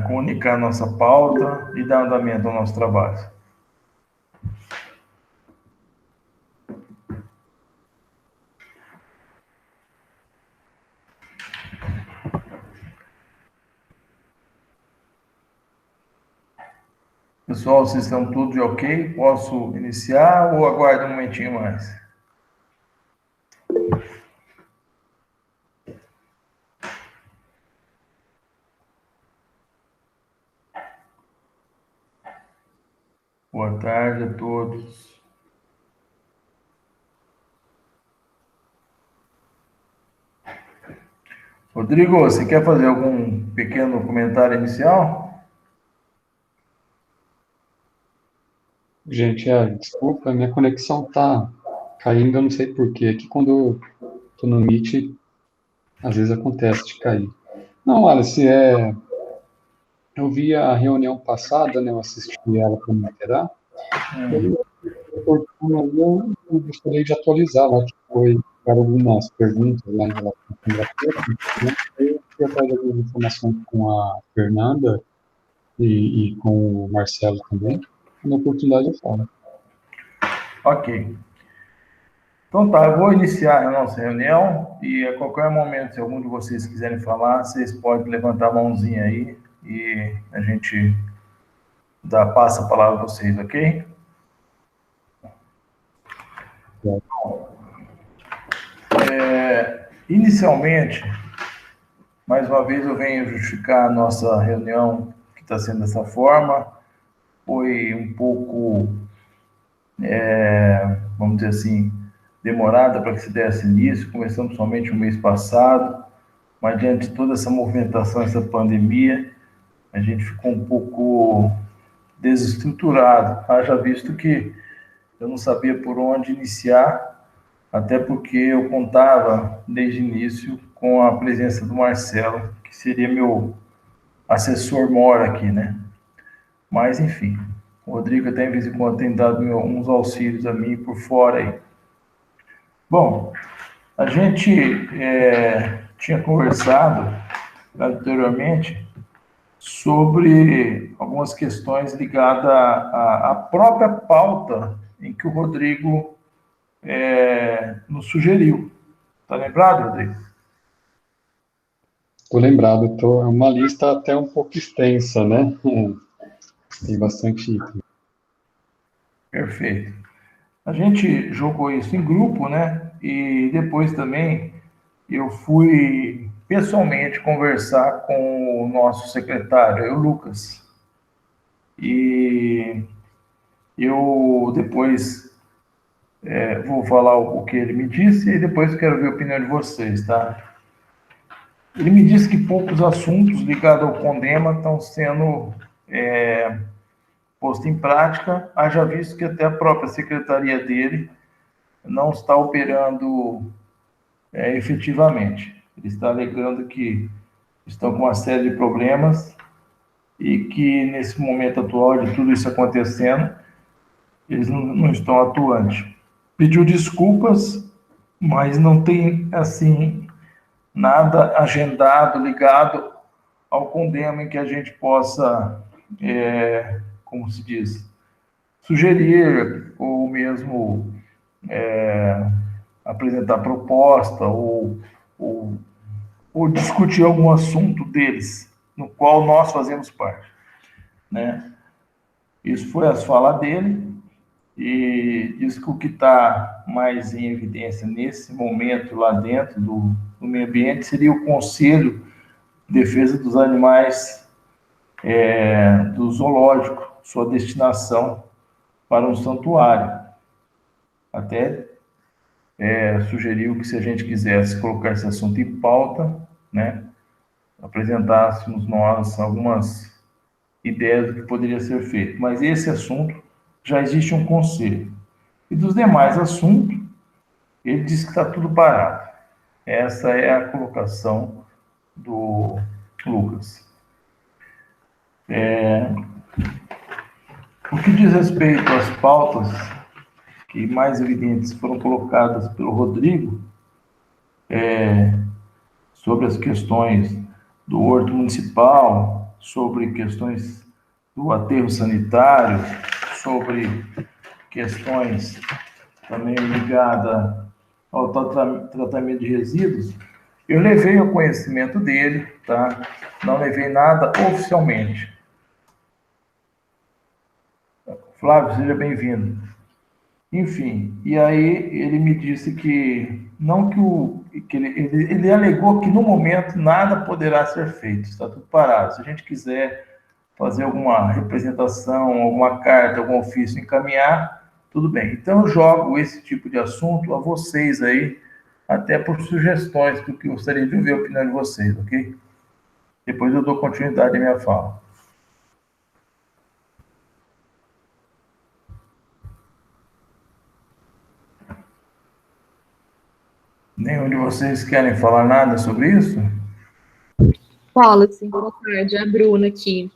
comunicar nossa pauta e dar andamento ao nosso trabalho. Pessoal, vocês estão tudo de ok? Posso iniciar ou aguardo um momentinho mais? Boa tarde a todos. Rodrigo, você quer fazer algum pequeno comentário inicial? Gente, desculpa, minha conexão tá caindo, eu não sei por quê. Aqui quando eu tô no Meet, às vezes acontece de cair. Não, Alice, eu vi a reunião passada, né, eu assisti ela para moderar, e aí, oportuno, eu gostaria de atualizar lá, que ficaram algumas perguntas lá em relação à primeira feira, né? Eu fui atrás de algumas informações com a Fernanda e com o Marcelo também. Na oportunidade eu falo. Ok. Então tá, eu vou iniciar a nossa reunião e a qualquer momento, se algum de vocês quiserem falar, vocês podem levantar a mãozinha aí e a gente passa a palavra a vocês, ok? Inicialmente, mais uma vez eu venho justificar a nossa reunião que está sendo dessa forma. Foi um pouco, vamos dizer assim, demorada para que se desse início. Começamos somente o mês passado, mas diante de toda essa movimentação, essa pandemia, a gente ficou um pouco desestruturado. Haja visto que eu não sabia por onde iniciar, até porque eu contava desde o início com a presença do Marcelo, que seria meu assessor mor aqui, né? Mas, enfim, o Rodrigo até, de vez em quando, tem dado uns auxílios a mim por fora aí. Bom, a gente tinha conversado anteriormente sobre algumas questões ligadas à própria pauta em que o Rodrigo nos sugeriu. Está lembrado, Rodrigo? Estou lembrado, é uma lista até um pouco extensa, né? Tem bastante item. Perfeito. A gente jogou isso em grupo, né? E depois também eu fui pessoalmente conversar com o nosso secretário, o Lucas. E eu depois vou falar o que ele me disse e depois quero ver a opinião de vocês, tá? Ele me disse que poucos assuntos ligados ao Condema estão sendo postos em prática, haja visto que até a própria secretaria dele não está operando efetivamente. Ele está alegando que estão com uma série de problemas e que nesse momento atual de tudo isso acontecendo, eles não estão atuantes. Pediu desculpas, mas não tem assim nada agendado ligado ao Condema em que a gente possa, como se diz, sugerir ou mesmo apresentar proposta ou, ou discutir algum assunto deles, no qual nós fazemos parte, né? Isso foi as falas dele e diz que o que está mais em evidência nesse momento lá dentro do meio ambiente seria o Conselho de Defesa dos Animais do Zoológico, sua destinação para um santuário. Até sugeriu que se a gente quisesse colocar esse assunto em pauta, né, apresentássemos nós algumas ideias do que poderia ser feito. Mas esse assunto já existe um conselho. E dos demais assuntos, ele diz que está tudo parado. Essa é a colocação do Lucas. O que diz respeito às pautas que mais evidentes foram colocadas pelo Rodrigo, sobre as questões do horto municipal, sobre questões do aterro sanitário, sobre questões também ligadas ao tratamento de resíduos, eu levei ao conhecimento dele, tá? Não levei nada oficialmente. Flávio, seja bem-vindo. Enfim, e aí ele me disse que não que ele alegou que no momento nada poderá ser feito, está tudo parado. Se a gente quiser fazer alguma representação, alguma carta, algum ofício, encaminhar, tudo bem. Então eu jogo esse tipo de assunto a vocês aí, até por sugestões do que eu gostaria de ouvir a opinião de vocês, ok? Depois eu dou continuidade à minha fala. Nenhum de vocês querem falar nada sobre isso? Wallace, boa tarde, é a Bruna aqui.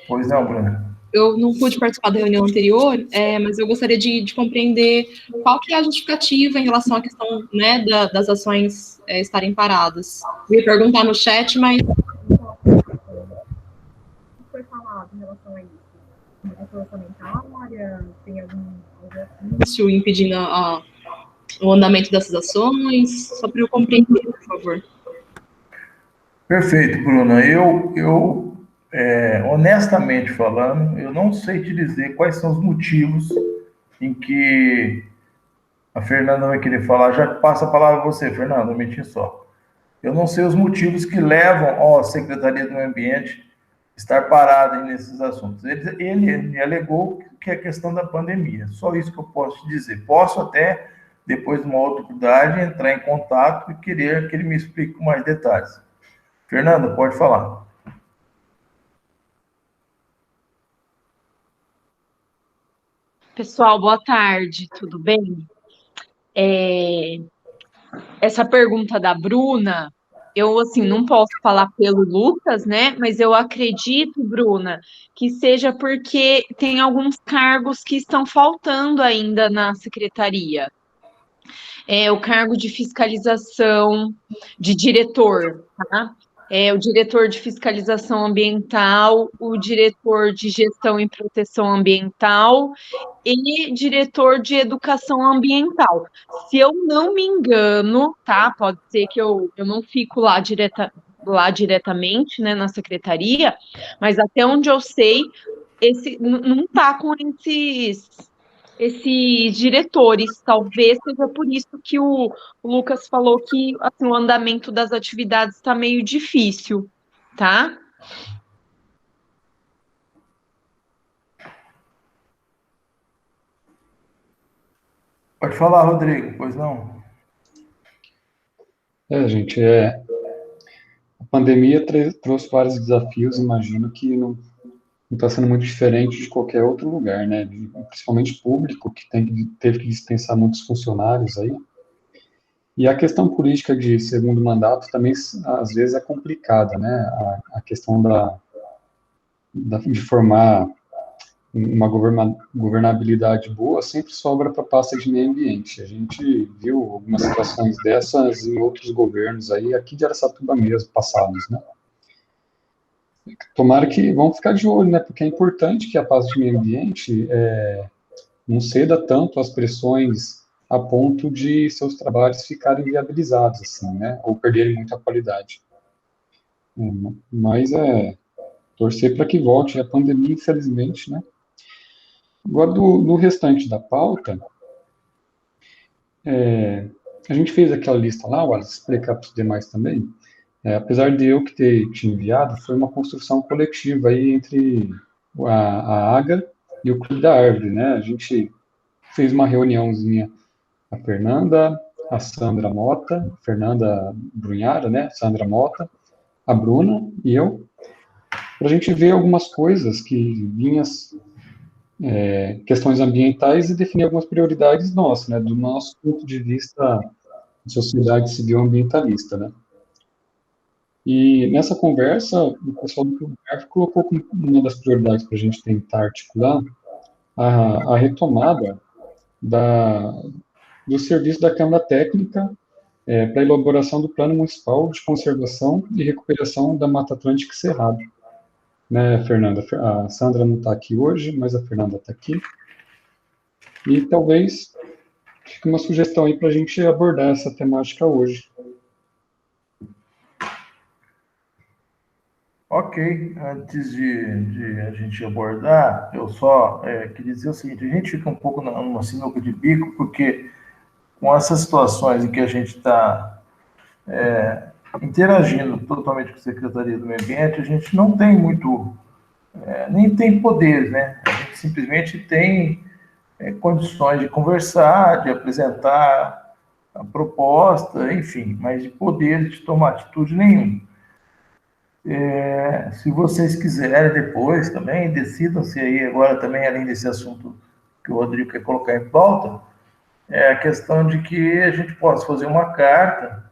Pois não, Bruna. Eu não pude participar da reunião anterior, mas eu gostaria de compreender qual que é a justificativa em relação à questão, né, das ações estarem paradas. Eu ia perguntar no chat, mas... O que foi falado em relação a isso? Uma orçamentária? Tem algum ofício impedindo o andamento dessas ações? Só para eu compreender, por favor. Perfeito, Bruna. Honestamente falando, eu não sei te dizer quais são os motivos em que a Fernanda vai querer falar. Já passa a palavra a você, Fernanda, um minutinho só. Eu não sei os motivos que levam a Secretaria do Meio Ambiente estar parada nesses assuntos. Ele me alegou que é a questão da pandemia. Só isso que eu posso te dizer. Posso até, depois de uma outra oportunidade, entrar em contato e querer que ele me explique com mais detalhes. Fernanda, pode falar. Pessoal, boa tarde, tudo bem? Essa pergunta da Bruna, eu, assim, não posso falar pelo Lucas, né? Mas eu acredito, Bruna, que seja porque tem alguns cargos que estão faltando ainda na secretaria. O cargo de fiscalização, de diretor, tá? O diretor de fiscalização ambiental, o diretor de gestão e proteção ambiental e diretor de educação ambiental. Se eu não me engano, tá? Pode ser que eu não fico lá diretamente, né, na secretaria, mas até onde eu sei, não está com esses diretores. Talvez seja por isso que o Lucas falou que assim, o andamento das atividades está meio difícil, tá? Pode falar, Rodrigo, pois não? Gente, a pandemia trouxe vários desafios, imagino que não está sendo muito diferente de qualquer outro lugar, né? Principalmente público, que teve que dispensar muitos funcionários aí. E a questão política de segundo mandato também, às vezes, é complicada, né? A questão de formar uma governabilidade boa sempre sobra para a pasta de meio ambiente. A gente viu algumas situações dessas em outros governos aí, aqui de Araçatuba mesmo, passados, né? Tomara que vão ficar de olho, né? Porque é importante que a pasta de meio ambiente não ceda tanto às pressões a ponto de seus trabalhos ficarem viabilizados, assim, né? Ou perderem muita qualidade. Mas torcer para que volte. A pandemia, infelizmente, né? Agora, no restante da pauta, a gente fez aquela lista lá, Wallace, explicar para os demais também. Apesar de eu que ter te enviado, foi uma construção coletiva aí entre a AGA e o Clube da Árvore, né? A gente fez uma reuniãozinha, a Fernanda, a Sandra Mota, Fernanda Brunhara, né? Sandra Mota, a Bruna e eu, para a gente ver algumas coisas que vinham, questões ambientais e definir algumas prioridades nossas, né? Do nosso ponto de vista de sociedade civil ambientalista, né? E nessa conversa, o pessoal do Clube da Árvore colocou como uma das prioridades para a gente tentar articular a retomada do serviço da Câmara Técnica para a elaboração do Plano Municipal de Conservação e Recuperação da Mata Atlântica e Cerrado. né, Fernanda? A Sandra não está aqui hoje, mas a Fernanda está aqui. E talvez fique uma sugestão aí para a gente abordar essa temática hoje. Ok, antes de a gente abordar, eu só queria dizer o seguinte: a gente fica um pouco numa sinuca de bico, porque com essas situações em que a gente está interagindo totalmente com a Secretaria do Meio Ambiente, a gente não tem muito, nem tem poder, né? A gente simplesmente tem condições de conversar, de apresentar a proposta, enfim, mas de poder de tomar atitude nenhum. Se vocês quiserem depois também, decidam-se aí agora também, além desse assunto que o Rodrigo quer colocar em pauta, é a questão de que a gente possa fazer uma carta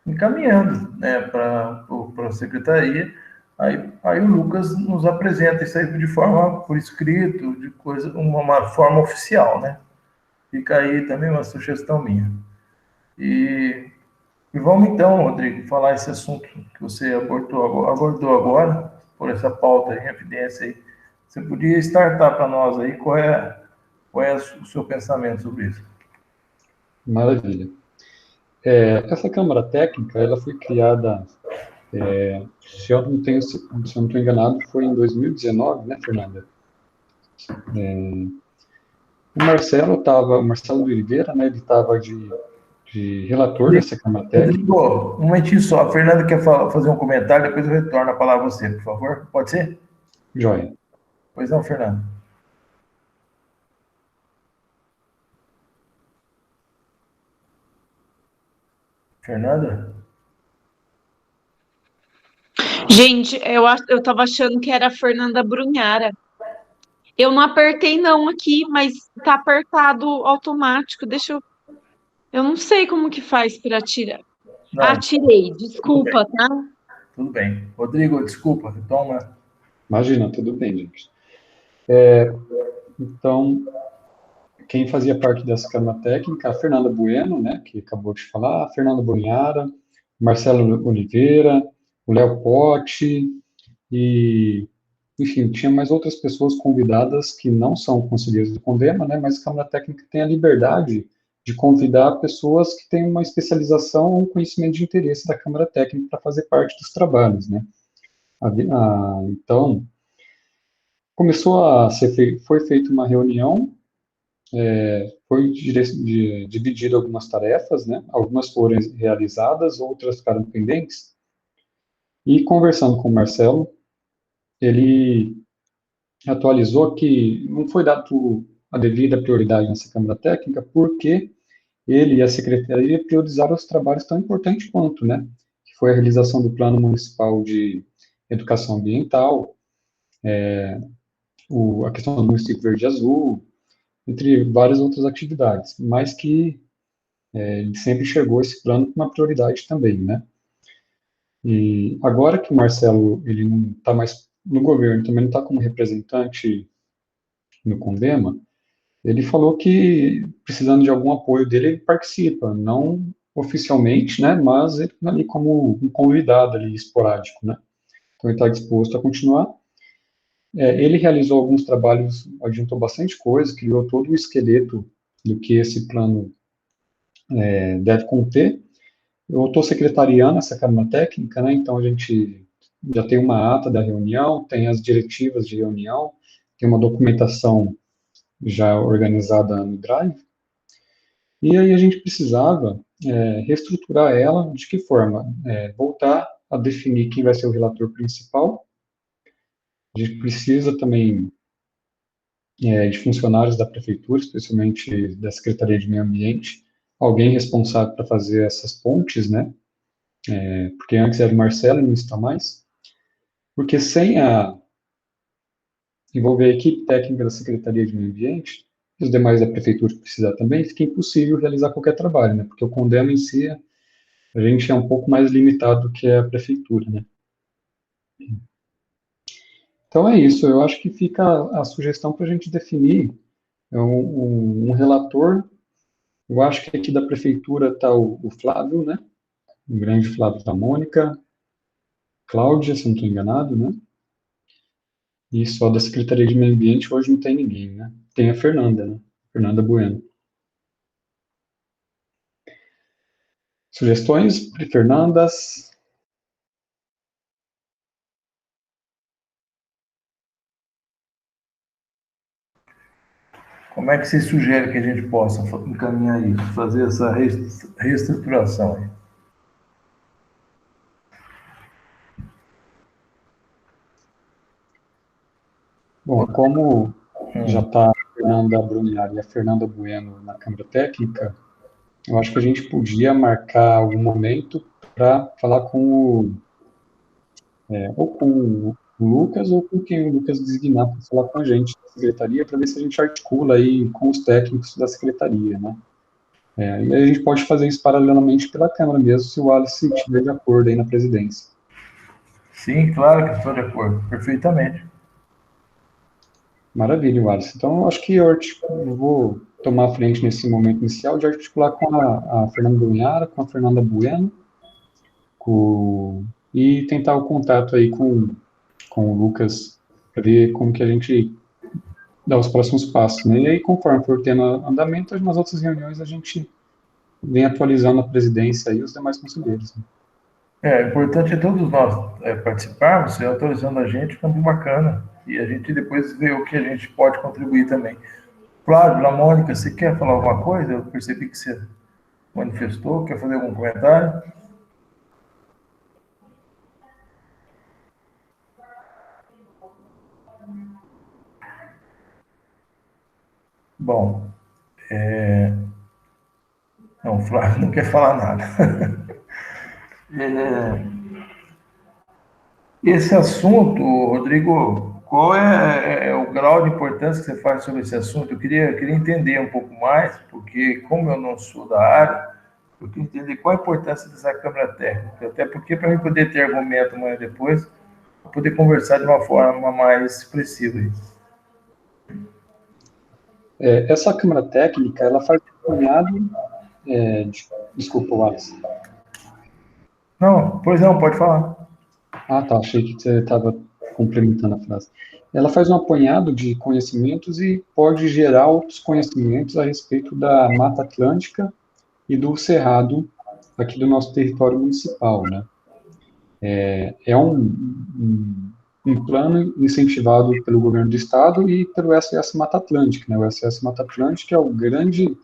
encaminhando, né, para a secretaria. Aí o Lucas nos apresenta isso aí de forma por escrito, de coisa, uma forma oficial, né? Fica aí também uma sugestão minha. E vamos então, Rodrigo, falar esse assunto que você abordou agora, por essa pauta em evidência aí. Você podia startar para nós aí qual é o seu pensamento sobre isso? Maravilha. Essa Câmara Técnica, ela foi criada, se eu não estou enganado, foi em 2019, né, Fernanda? O Marcelo de Oliveira, né, ele estava de relator dessa Câmara Técnica. Rodrigo, um momentinho só. A Fernanda quer fazer um comentário, depois eu retorno a palavra a você, por favor. Pode ser? Joia. Pois não, Fernanda. Fernanda? Gente, eu tava achando que era a Fernanda Brunhara. Eu não apertei não aqui, mas tá apertado automático. Eu não sei como que faz para tirar. Ah, Não, tirei. tudo bem. Desculpa, tá? Tudo bem. Rodrigo, desculpa, toma. Imagina, tudo bem, gente. Então, quem fazia parte dessa Câmara Técnica, a Fernanda Bueno, né, que acabou de falar, a Fernanda Brunhara, Marcelo Oliveira, o Léo Pote, e, enfim, tinha mais outras pessoas convidadas que não são conselheiros do CONDEMA, né, mas a Câmara Técnica tem a liberdade de convidar pessoas que têm uma especialização ou um conhecimento de interesse da Câmara Técnica para fazer parte dos trabalhos, né. Então, foi feita uma reunião, foi dividido algumas tarefas, né, algumas foram realizadas, outras ficaram pendentes, e conversando com o Marcelo, ele atualizou que não foi dado a devida prioridade nessa Câmara Técnica, porque ele e a Secretaria priorizaram os trabalhos tão importantes quanto, né? Que foi a realização do Plano Municipal de Educação Ambiental, a questão do município verde e azul, entre várias outras atividades, mas que ele sempre enxergou esse plano como uma prioridade também, né? E agora que o Marcelo ele não está mais no governo, também não está como representante no CONDEMA, ele falou que, precisando de algum apoio dele, ele participa, não oficialmente, né, mas ele ali como um convidado ali, esporádico, né. Então, ele está disposto a continuar. Ele realizou alguns trabalhos, adiantou bastante coisa, criou todo o esqueleto do que esse plano deve conter. Eu estou secretariando essa Câmara Técnica, né, então a gente já tem uma ata da reunião, tem as diretivas de reunião, tem uma documentação já organizada no Drive, e aí a gente precisava reestruturar ela de que forma? Voltar a definir quem vai ser o relator principal, a gente precisa também de funcionários da prefeitura, especialmente da Secretaria de Meio Ambiente, alguém responsável para fazer essas pontes, né? Porque antes era o Marcelo e não está mais, porque sem envolver a equipe técnica da Secretaria de Meio Ambiente, e os demais da prefeitura que precisar também, fica impossível realizar qualquer trabalho, né? Porque o CONDEMA em si, a gente é um pouco mais limitado do que a prefeitura, né? Então é isso, eu acho que fica a sugestão para a gente definir um relator. Eu acho que aqui da prefeitura está o Flávio, né? O grande Flávio da Mônica, Cláudia, se não estou enganado, né? E só da Secretaria de Meio Ambiente hoje não tem ninguém, né? Tem a Fernanda, né? Fernanda Bueno. Sugestões, Fernandas? Como é que você sugere que a gente possa encaminhar isso, fazer essa reestruturação aí? Bom, como já Hum, está a Fernanda Bruniari e a Fernanda Bueno na Câmara Técnica, eu acho que a gente podia marcar algum momento para falar ou com o Lucas ou com quem o Lucas designar para falar com a gente da secretaria, para ver se a gente articula aí com os técnicos da secretaria, né? E aí a gente pode fazer isso paralelamente pela Câmara mesmo, se o Wallace estiver de acordo aí na presidência. sim, claro que estou de acordo, perfeitamente. Maravilha, Wallace. Então, eu acho que eu vou tomar a frente nesse momento inicial de articular com a Fernanda Brunhara, com a Fernanda Bueno, e tentar o contato aí com o Lucas, para ver como que a gente dá os próximos passos, né? E aí, conforme for tendo andamento, nas outras reuniões a gente vem atualizando a presidência e os demais conselheiros, né? É importante é todos nós participarmos, você autorizando a gente, fica muito bacana. E a gente depois vê o que a gente pode contribuir também. Flávio, Mônica, você quer falar alguma coisa? Eu percebi que você manifestou, quer fazer algum comentário? Bom, não, o Flávio não quer falar nada. Esse assunto, Rodrigo, qual é o grau de importância que você faz sobre esse assunto? Eu queria entender um pouco mais, porque como eu não sou da área, eu queria entender qual a importância dessa Câmara Técnica, até porque para mim poder ter argumento amanhã depois, para poder conversar de uma forma mais expressiva. Essa Câmara Técnica, ela faz um apanhado, desculpa, Wallace. Não, pois não, pode falar. Ah, tá, achei que você estava complementando a frase. Ela faz um apanhado de conhecimentos e pode gerar outros conhecimentos a respeito da Mata Atlântica e do Cerrado aqui do nosso território municipal, né? É um plano incentivado pelo governo do estado e pelo SOS Mata Atlântica, né? O SOS Mata Atlântica é o grande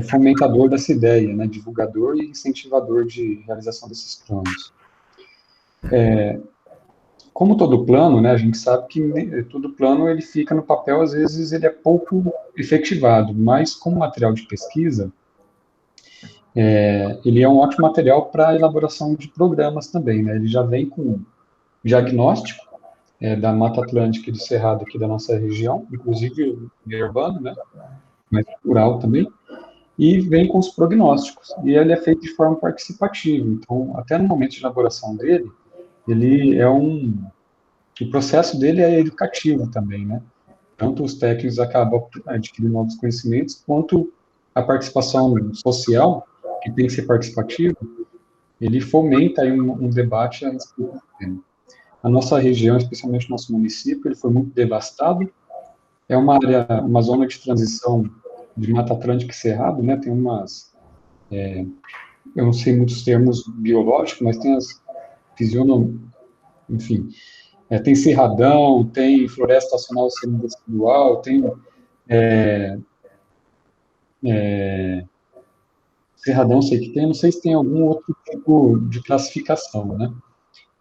fomentador dessa ideia, né? Divulgador e incentivador de realização desses planos. Como todo plano, né, a gente sabe que todo plano ele fica no papel, às vezes ele é pouco efetivado, mas como material de pesquisa, ele é um ótimo material para elaboração de programas também, né? Ele já vem com diagnóstico da Mata Atlântica e do Cerrado aqui da nossa região, inclusive urbano, né, mas rural também, e vem com os prognósticos, e ele é feito de forma participativa, então, até no momento de elaboração dele, ele é o processo dele é educativo também, né? Tanto os técnicos acabam adquirindo novos conhecimentos, quanto a participação social, que tem que ser participativa, ele fomenta aí um debate a respeito do tema. A nossa região, especialmente o nosso município, ele foi muito devastado. É uma área, uma zona de transição de Mata Atlântica e Cerrado, né? Tem eu não sei muitos termos biológicos, mas tem as enfim, tem cerradão, tem floresta nacional semi-decidual, tem cerradão, sei que tem, não sei se tem algum outro tipo de classificação, né?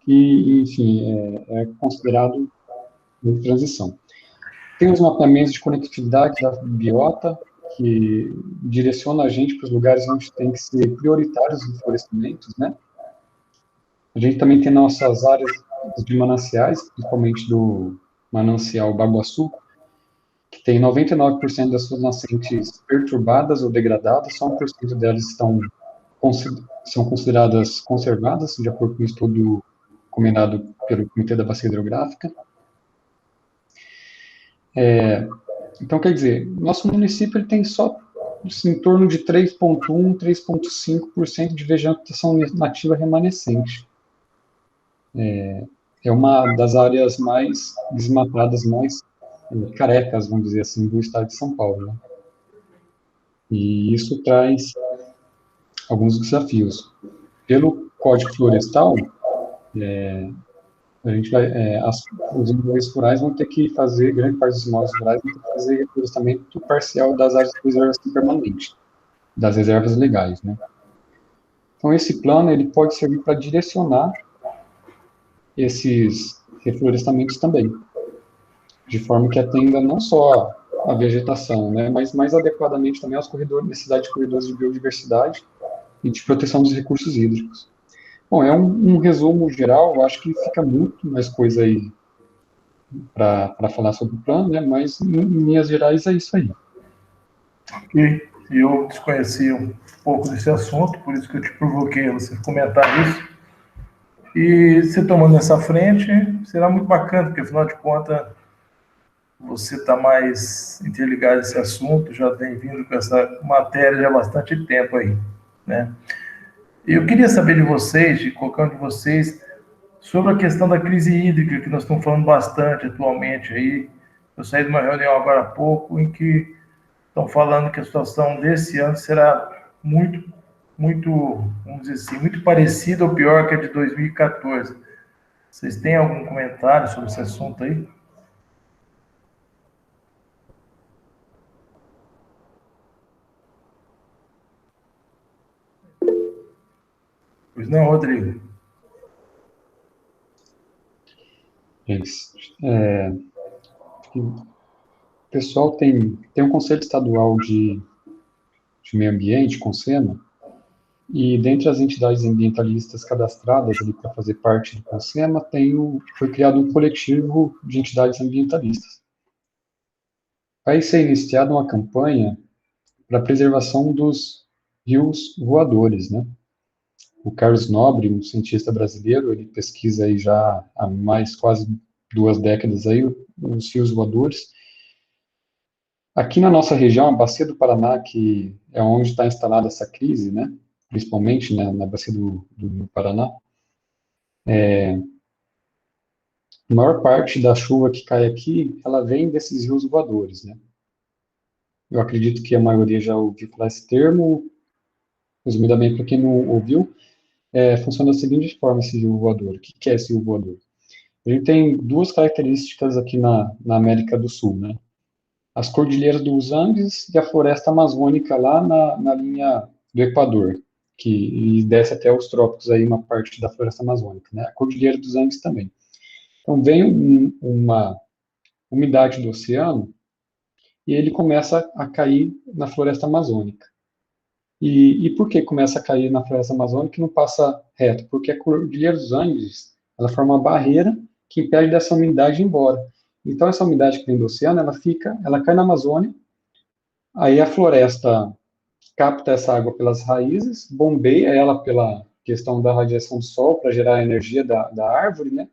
Que, enfim, é considerado de transição. Tem os mapeamentos de conectividade da biota, que direciona a gente para os lugares onde tem que ser prioritários os florestamentos, né? A gente também tem nossas áreas de mananciais, principalmente do manancial Baguaçu, que tem 99% das suas nascentes perturbadas ou degradadas, só 1% delas são consideradas conservadas, de acordo com o estudo recomendado pelo Comitê da Bacia Hidrográfica. Então, quer dizer, nosso município ele tem só em torno de 3,1%, 3,5% de vegetação nativa remanescente. é uma das áreas mais desmatadas, mais carecas, vamos dizer assim, do estado de São Paulo, né? E isso traz alguns desafios. Pelo Código Florestal, a gente vai, os imóveis rurais vão ter que fazer, grande parte dos imóveis rurais vão ter que fazer reflorestamento parcial das áreas de preservação permanente, das reservas legais, né? Então, esse plano, ele pode servir para direcionar esses reflorestamentos também, de forma que atenda não só a vegetação, né, mas mais adequadamente também aos corredores, necessidade de corredores de biodiversidade e de proteção dos recursos hídricos. Bom, é um resumo geral, eu acho que fica muito mais coisa aí para falar sobre o plano, né, mas em linhas gerais é isso aí. E eu desconhecia um pouco desse assunto, por isso que eu te provoquei a você comentar isso. E você tomando essa frente, será muito bacana, porque afinal de contas você está mais interligado a esse assunto, já tem vindo com essa matéria já há bastante tempo aí, né? E eu queria saber de vocês, de qualquer um de vocês, sobre a questão da crise hídrica, que nós estamos falando bastante atualmente aí. Eu saí de uma reunião agora há pouco em que estão falando que a situação desse ano será muito, vamos dizer assim, muito parecida ou pior que a de 2014. Vocês têm algum comentário sobre esse assunto aí? Pois não, Rodrigo? O pessoal tem um Conselho Estadual de Meio Ambiente, CONSEMA, e dentre as entidades ambientalistas cadastradas ali para fazer parte do CONSEMA, foi criado um coletivo de entidades ambientalistas. Vai ser iniciada uma campanha para a preservação dos rios voadores, né? O Carlos Nobre, um cientista brasileiro, ele pesquisa aí já há mais quase 2 décadas aí os rios voadores. Aqui na nossa região, a Bacia do Paraná, que é onde está instalada essa crise, né? Principalmente, né, na Bacia do Paraná, a maior parte da chuva que cai aqui, ela vem desses rios voadores, né? Eu acredito que a maioria já ouviu falar esse termo, resumidamente, para quem não ouviu, funciona da seguinte forma esse rio voador. O que é esse rio voador? A gente tem 2 características aqui na América do Sul, né? As cordilheiras dos Andes e a floresta amazônica lá na linha do Equador, que desce até os trópicos aí, uma parte da floresta amazônica, né? A cordilheira dos Andes também. Então, vem uma umidade do oceano e ele começa a cair na floresta amazônica. E por que começa a cair na floresta amazônica e não passa reto? Porque a cordilheira dos Andes, ela forma uma barreira que impede dessa umidade ir embora. Então, essa umidade que vem do oceano, ela cai na Amazônia, aí a floresta capta essa água pelas raízes, bombeia ela pela questão da radiação do sol para gerar a energia da árvore, né?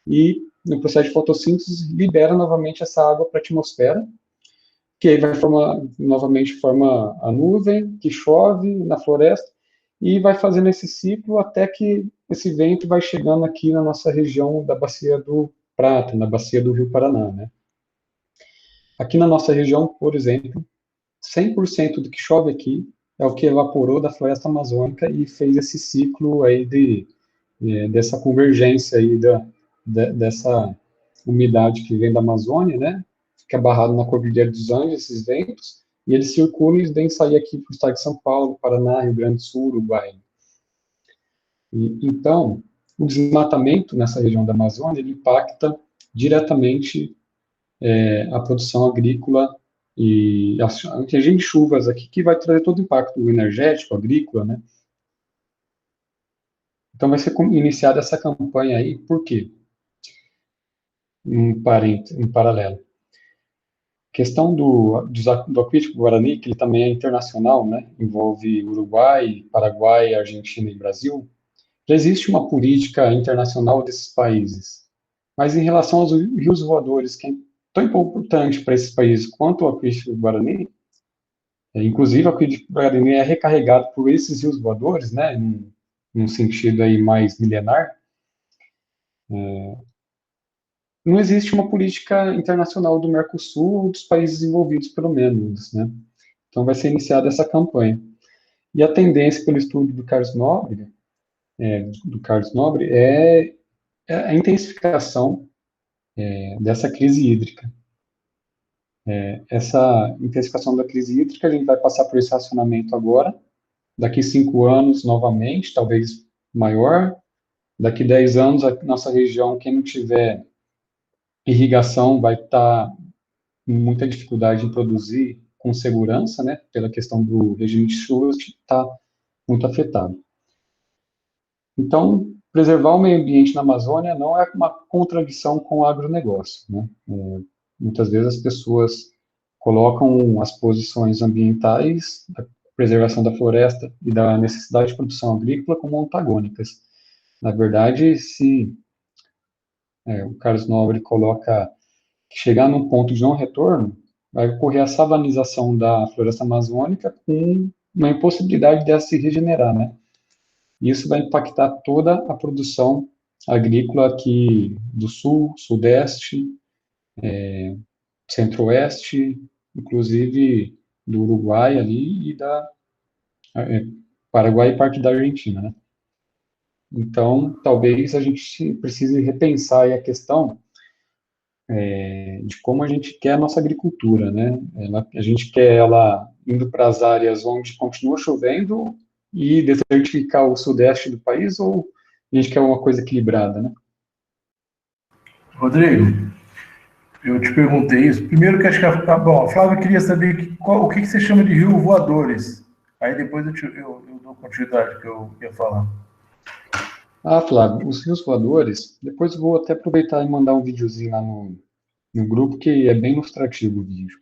E no processo de fotossíntese libera novamente essa água para a atmosfera, que aí vai novamente forma a nuvem, que chove na floresta, e vai fazendo esse ciclo até que esse vento vai chegando aqui na nossa região da Bacia do Prata, na Bacia do Rio Paraná, né? Aqui na nossa região, por exemplo, 100% do que chove aqui é o que evaporou da floresta amazônica e fez esse ciclo aí dessa convergência aí dessa umidade que vem da Amazônia, né? Fica barrado na Cordilheira dos Andes, esses ventos, e eles circulam e vêm sair aqui para o estado de São Paulo, Paraná, Rio Grande do Sul, Uruguai. Então, o desmatamento nessa região da Amazônia, ele impacta diretamente a produção agrícola e a regime de chuvas aqui, que vai trazer todo o impacto energético, agrícola, né? Então, vai ser iniciada essa campanha aí, por quê? Um paralelo. Questão do aquífero Guarani, que ele também é internacional, né? Envolve Uruguai, Paraguai, Argentina e Brasil. Já existe uma política internacional desses países. Mas em relação aos rios voadores, que é tão importante para esses países quanto o aquífero Guarani, inclusive o aquífero Guarani é recarregado por esses rios voadores, né? Num sentido aí mais milenar. não existe uma política internacional do Mercosul ou dos países envolvidos, pelo menos, né? Então vai ser iniciada essa campanha. E a tendência, pelo estudo do Carlos Nobre, é a intensificação dessa crise hídrica. Essa intensificação da crise hídrica, a gente vai passar por esse racionamento agora, daqui 5 anos, novamente, talvez maior, daqui 10 anos, a nossa região, quem não tiver irrigação, vai estar com muita dificuldade em produzir com segurança, né, pela questão do regime de chuvas, que está muito afetado. Então, preservar o meio ambiente na Amazônia não é uma contradição com o agronegócio, né? Muitas vezes as pessoas colocam as posições ambientais, da preservação da floresta e da necessidade de produção agrícola como antagônicas. Na verdade, se o Carlos Nobre coloca que chegar num ponto de não retorno, vai ocorrer a savanização da floresta amazônica com uma impossibilidade dela se regenerar, né? Isso vai impactar toda a produção agrícola aqui do sul, sudeste, centro-oeste, inclusive do Uruguai ali e da Paraguai e parte da Argentina, né? Então, talvez a gente precise repensar aí a questão de como a gente quer a nossa agricultura, né? A gente quer ela indo para as áreas onde continua chovendo e desertificar o sudeste do país, ou a gente quer uma coisa equilibrada, né? Rodrigo, eu te perguntei isso. Primeiro que acho que a Flávia queria saber o que você chama de rio voadores. Aí depois eu dou continuidade que eu ia falar. Flávio, os rios voadores, depois eu vou até aproveitar e mandar um videozinho lá no grupo, que é bem ilustrativo o vídeo.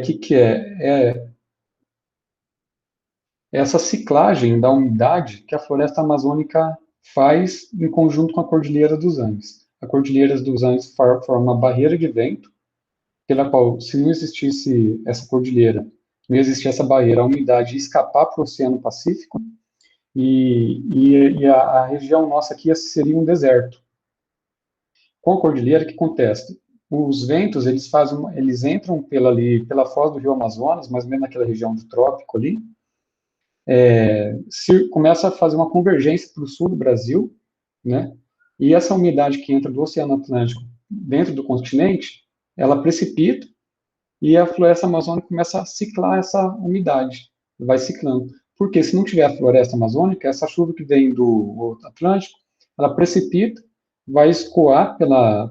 Que é essa ciclagem da umidade que a floresta amazônica faz em conjunto com a Cordilheira dos Andes. A Cordilheira dos Andes forma uma barreira de vento, pela qual, se não existisse essa cordilheira, não existisse essa barreira, a umidade ia escapar para o Oceano Pacífico, e a região nossa aqui seria um deserto. Com a cordilheira, o que acontece? Os ventos, eles entram pela foz do Rio Amazonas, mais ou menos naquela região do trópico ali, começa a fazer uma convergência para o sul do Brasil, né? E essa umidade que entra do Oceano Atlântico dentro do continente, ela precipita e a floresta amazônica começa a ciclar essa umidade, vai ciclando. Porque se não tiver a floresta amazônica, essa chuva que vem do Atlântico, ela precipita, vai escoar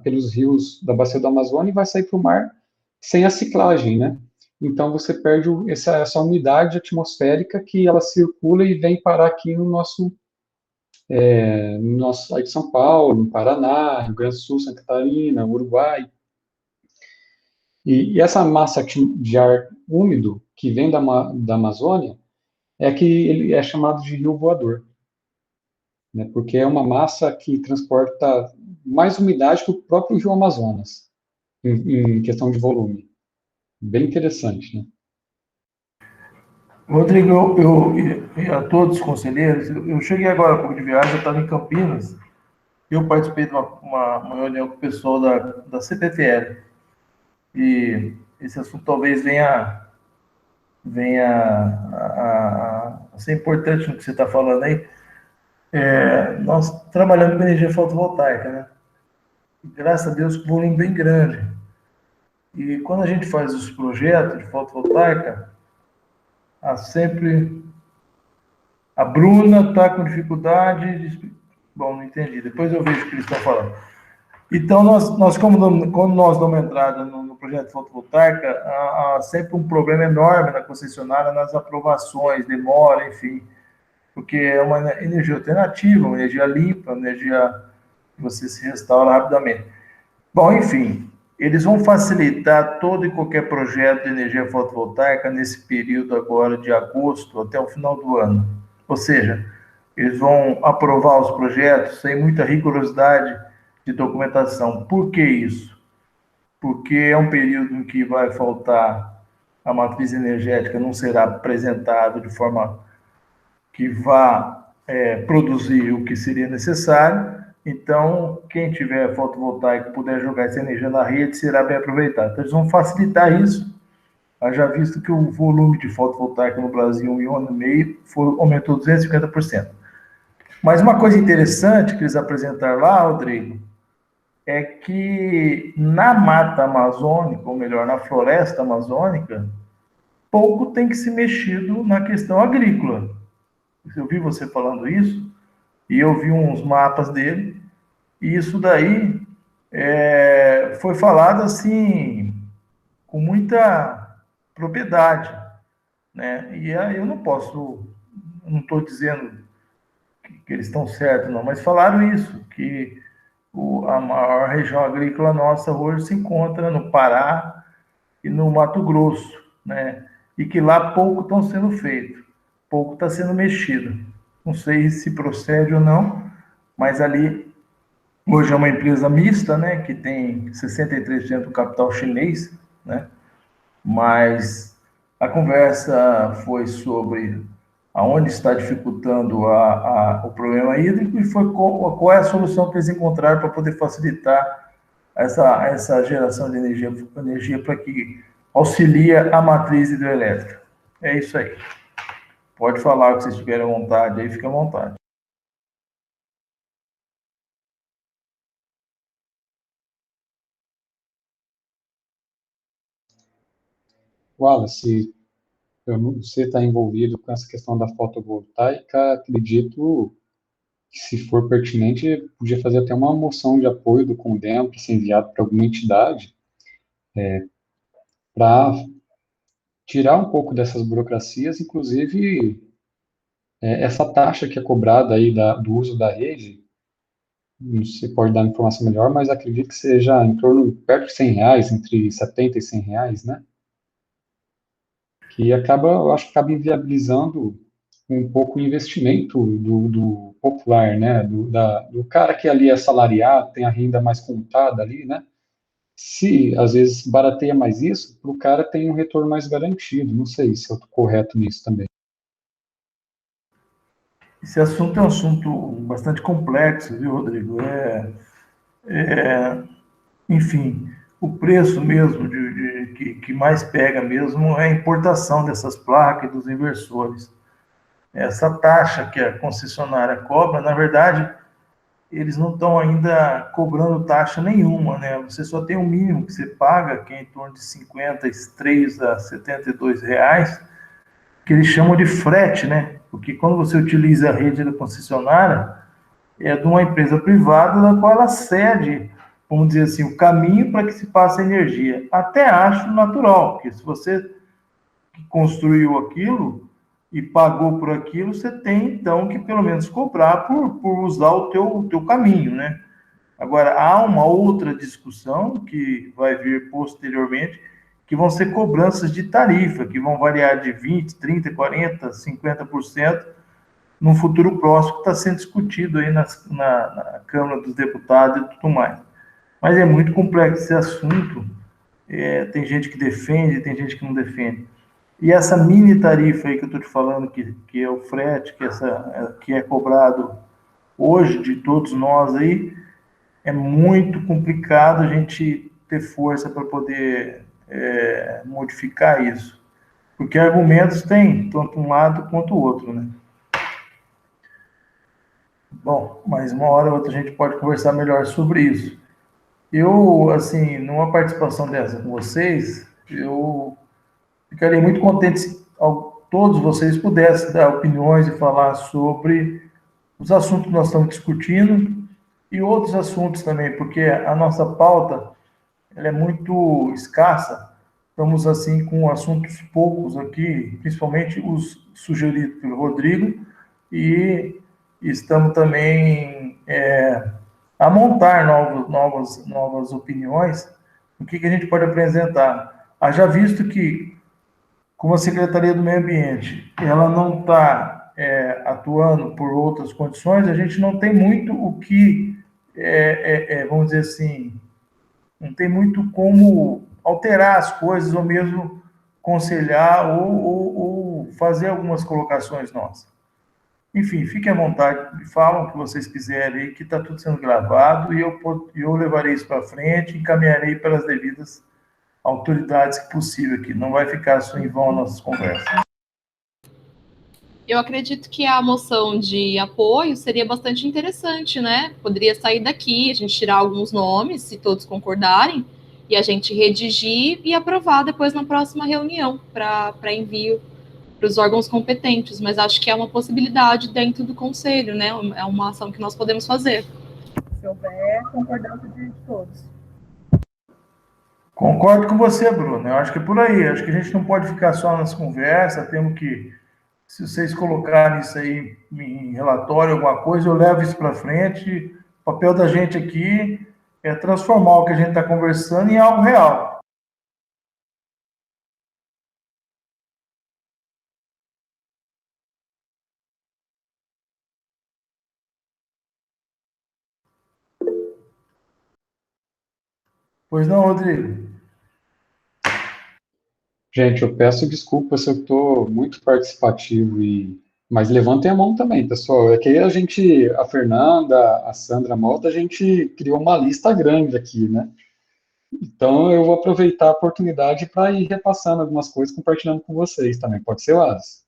pelos rios da bacia do Amazonas e vai sair para o mar sem a ciclagem, né? Então você perde essa umidade atmosférica que ela circula e vem parar aqui no nosso aí de São Paulo, no Paraná, Rio Grande do Sul, Santa Catarina, Uruguai. E essa massa de ar úmido que vem da Amazônia que ele é chamado de rio voador, né? Porque é uma massa que transporta mais umidade que o próprio rio Amazonas, em questão de volume. Bem interessante, né? Rodrigo, e a todos os conselheiros, eu cheguei agora há pouco de viagem, eu estava em Campinas, eu participei de uma reunião com o pessoal da CPFL, e esse assunto talvez venha a ser importante no que você está falando aí. Nós trabalhamos com energia fotovoltaica, né? E, graças a Deus, com volume bem grande. E quando a gente faz os projetos de fotovoltaica, a Bruna está com dificuldade. Bom, não entendi. Depois eu vejo o que eles estão falando. Então, quando nós damos entrada no projeto de fotovoltaica, há sempre um problema enorme na concessionária, nas aprovações, demora, enfim, porque é uma energia alternativa, uma energia limpa, uma energia que você se restaura rapidamente. Bom, enfim, eles vão facilitar todo e qualquer projeto de energia fotovoltaica nesse período agora de agosto até o final do ano. Ou seja, eles vão aprovar os projetos sem muita rigorosidade de documentação. Por que isso? Porque é um período em que vai faltar a matriz energética, não será apresentado de forma que vá produzir o que seria necessário, Então, quem tiver fotovoltaico puder jogar essa energia na rede, será bem aproveitado. Então, eles vão facilitar isso. Já visto que o volume de fotovoltaico no Brasil em um ano e meio aumentou 250%. Mas uma coisa interessante que eles apresentaram lá, Rodrigo, é que na mata amazônica, ou melhor, na floresta amazônica, pouco tem que se mexido na questão agrícola. Eu vi você falando isso, e eu vi uns mapas dele, e isso daí foi falado assim, com muita propriedade, né? E aí eu não estou dizendo que eles estão certos, não, mas falaram isso, que a maior região agrícola nossa hoje se encontra no Pará e no Mato Grosso, né? E que lá pouco estão sendo feito, pouco está sendo mexido. Não sei se procede ou não, mas ali hoje é uma empresa mista, né? Que tem 63% do capital chinês, né? Mas a conversa foi sobre aonde está dificultando o problema hídrico e foi qual é a solução que eles encontraram para poder facilitar essa geração de energia para que auxilia a matriz hidrelétrica. É isso aí. Pode falar o que vocês tiverem vontade aí, fica à vontade. Wallace, você está envolvido com essa questão da fotovoltaica, acredito que, se for pertinente, podia fazer até uma moção de apoio do CONDEM para ser enviado para alguma entidade, para tirar um pouco dessas burocracias, inclusive essa taxa que é cobrada aí do uso da rede, você pode dar informação melhor, mas acredito que seja em torno, perto de R$ 100, entre 70 e R$ 100, né? Que acaba, eu acho que acaba inviabilizando um pouco o investimento do popular, né? Do cara que ali é assalariado, tem a renda mais contada ali, né? Se às vezes barateia mais isso, para o cara tem um retorno mais garantido. Não sei se eu estou correto nisso também. Esse assunto é um assunto bastante complexo, viu, Rodrigo? Enfim, o preço mesmo que mais pega mesmo é a importação dessas placas e dos inversores. Essa taxa que a concessionária cobra, na verdade, eles não estão ainda cobrando taxa nenhuma, né? Você só tem um mínimo que você paga, que é em torno de 53 a R$ 72, que eles chamam de frete, né? Porque quando você utiliza a rede da concessionária, é de uma empresa privada na qual ela cede, vamos dizer assim, o caminho para que se passe a energia. Até acho natural, porque se você construiu aquilo e pagou por aquilo, você tem então que pelo menos cobrar por usar o teu caminho, né? Agora, há uma outra discussão que vai vir posteriormente, que vão ser cobranças de tarifa, que vão variar de 20%, 30%, 40%, 50%, num futuro próximo, que está sendo discutido aí na Câmara dos Deputados e tudo mais. Mas é muito complexo esse assunto, tem gente que defende, tem gente que não defende. E essa mini tarifa aí que eu estou te falando, que é o frete, que é cobrado hoje de todos nós aí, é muito complicado a gente ter força para poder modificar isso. Porque argumentos tem, tanto um lado quanto o outro, né? Bom, mas uma hora ou outra a gente pode conversar melhor sobre isso. Eu, assim, numa participação dessa com vocês, eu ficaria muito contente se todos vocês pudessem dar opiniões e falar sobre os assuntos que nós estamos discutindo e outros assuntos também, porque a nossa pauta ela é muito escassa. Estamos, assim, com assuntos poucos aqui, principalmente os sugeridos pelo Rodrigo, e estamos também a montar novas opiniões, o que a gente pode apresentar. Haja visto que, como a Secretaria do Meio Ambiente, ela não está atuando por outras condições, a gente não tem muito o que, vamos dizer assim, não tem muito como alterar as coisas ou mesmo aconselhar ou fazer algumas colocações nossas. Enfim, fiquem à vontade, falam o que vocês quiserem aí, que está tudo sendo gravado, e eu levarei isso para frente e encaminharei pelas devidas autoridades que possível aqui. Não vai ficar só em vão as nossas conversas. Eu acredito que a moção de apoio seria bastante interessante, né? Poderia sair daqui, a gente tirar alguns nomes, se todos concordarem, e a gente redigir e aprovar depois na próxima reunião para envio para os órgãos competentes. Mas acho que é uma possibilidade dentro do conselho, né? É uma ação que nós podemos fazer. Se houver concordância de todos. Concordo com você, Bruno. Eu acho que é por aí. Eu acho que a gente não pode ficar só nas conversas, temos que, se vocês colocarem isso aí em relatório, alguma coisa, eu levo isso para frente. O papel da gente aqui é transformar o que a gente está conversando em algo real. Pois não, Rodrigo? Gente, eu peço desculpas se eu estou muito participativo, mas levantem a mão também, pessoal. É que aí a Fernanda, a Sandra a Malta, a gente criou uma lista grande aqui, né? Então eu vou aproveitar a oportunidade para ir repassando algumas coisas, compartilhando com vocês também. Pode ser, Wallace?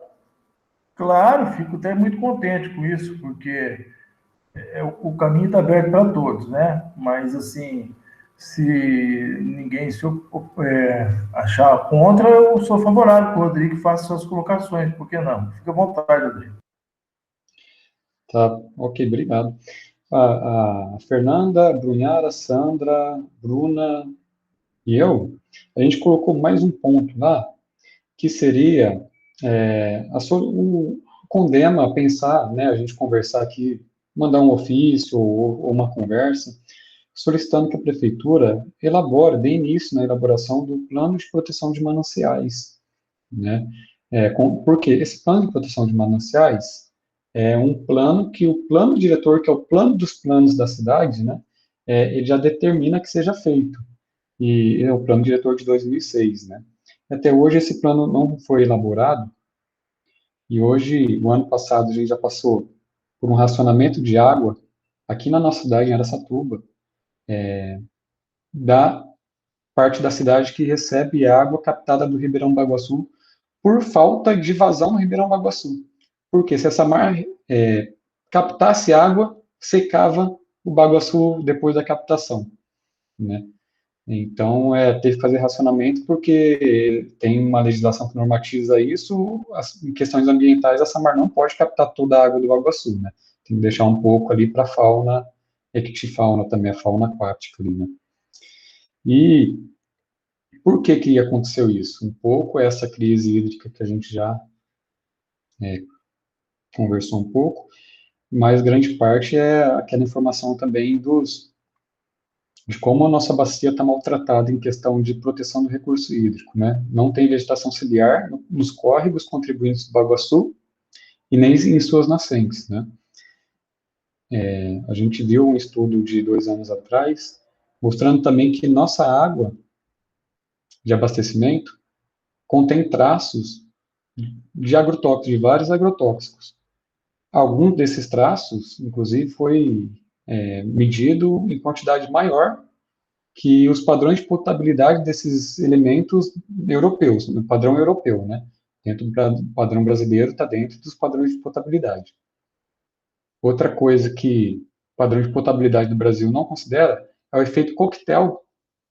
Claro, fico até muito contente com isso, porque o caminho está aberto para todos, né? Mas, assim, se ninguém achar contra, eu sou favorável que o Rodrigo faça suas colocações, por que não? Fica à vontade, Rodrigo. Tá, ok, obrigado. A Fernanda, a Brunhara, a Sandra, Bruna e eu, a gente colocou mais um ponto lá, que seria condena a pensar, né, a gente conversar aqui, mandar um ofício ou uma conversa, solicitando que a prefeitura elabore, dê início na elaboração do plano de proteção de mananciais, né? Porque esse plano de proteção de mananciais é um plano que o plano diretor, que é o plano dos planos da cidade, né, ele já determina que seja feito, e é o plano diretor de 2006, né? Até hoje esse plano não foi elaborado, e hoje, o ano passado, a gente já passou por um racionamento de água aqui na nossa cidade, em Araçatuba, da parte da cidade que recebe água captada do Ribeirão Baguaçu por falta de vazão no Ribeirão Baguaçu. Porque se essa mar captasse água, secava o Baguaçu depois da captação, né? Então, teve que fazer racionamento porque tem uma legislação que normatiza isso, em questões ambientais, a Samar não pode captar toda a água do Baguaçu, né? Tem que deixar um pouco ali para a fauna, ictifauna também, a fauna aquática ali, né? E por que aconteceu isso? Um pouco essa crise hídrica que a gente já conversou um pouco, mas grande parte é aquela informação também de como a nossa bacia está maltratada em questão de proteção do recurso hídrico, né? Não tem vegetação ciliar nos córregos contribuintes do Baguaçu e nem em suas nascentes, né? A gente viu um estudo de 2 anos atrás mostrando também que nossa água de abastecimento contém traços de agrotóxicos, de vários agrotóxicos. Algum desses traços, inclusive, foi medido em quantidade maior que os padrões de potabilidade desses elementos europeus, no padrão europeu, né? Dentro do padrão brasileiro, está dentro dos padrões de potabilidade. Outra coisa que o padrão de potabilidade do Brasil não considera é o efeito coquetel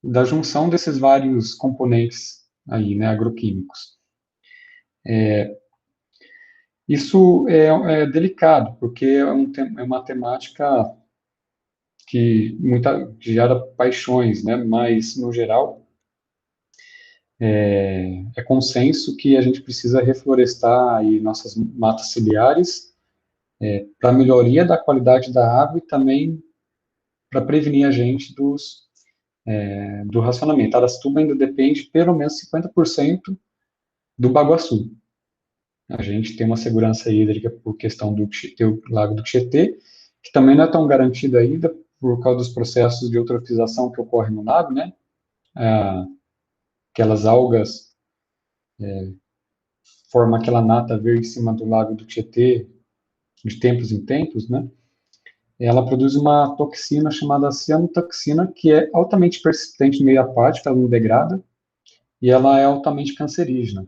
da junção desses vários componentes aí, né, agroquímicos. Isso é delicado, porque é uma temática que gera paixões, né? Mas, no geral, é consenso que a gente precisa reflorestar aí nossas matas ciliares para melhoria da qualidade da água e também para prevenir a gente do racionamento. Araçatuba ainda depende pelo menos 50% do Baguaçu. A gente tem uma segurança hídrica por questão do Lago do Tietê, que também não é tão garantido ainda por causa dos processos de eutrofização que ocorrem no lago, né? Aquelas algas formam aquela nata verde em cima do Lago do Tietê, de tempos em tempos, né? Ela produz uma toxina chamada cianotoxina, que é altamente persistente no meio aquático, ela não degrada, e ela é altamente cancerígena.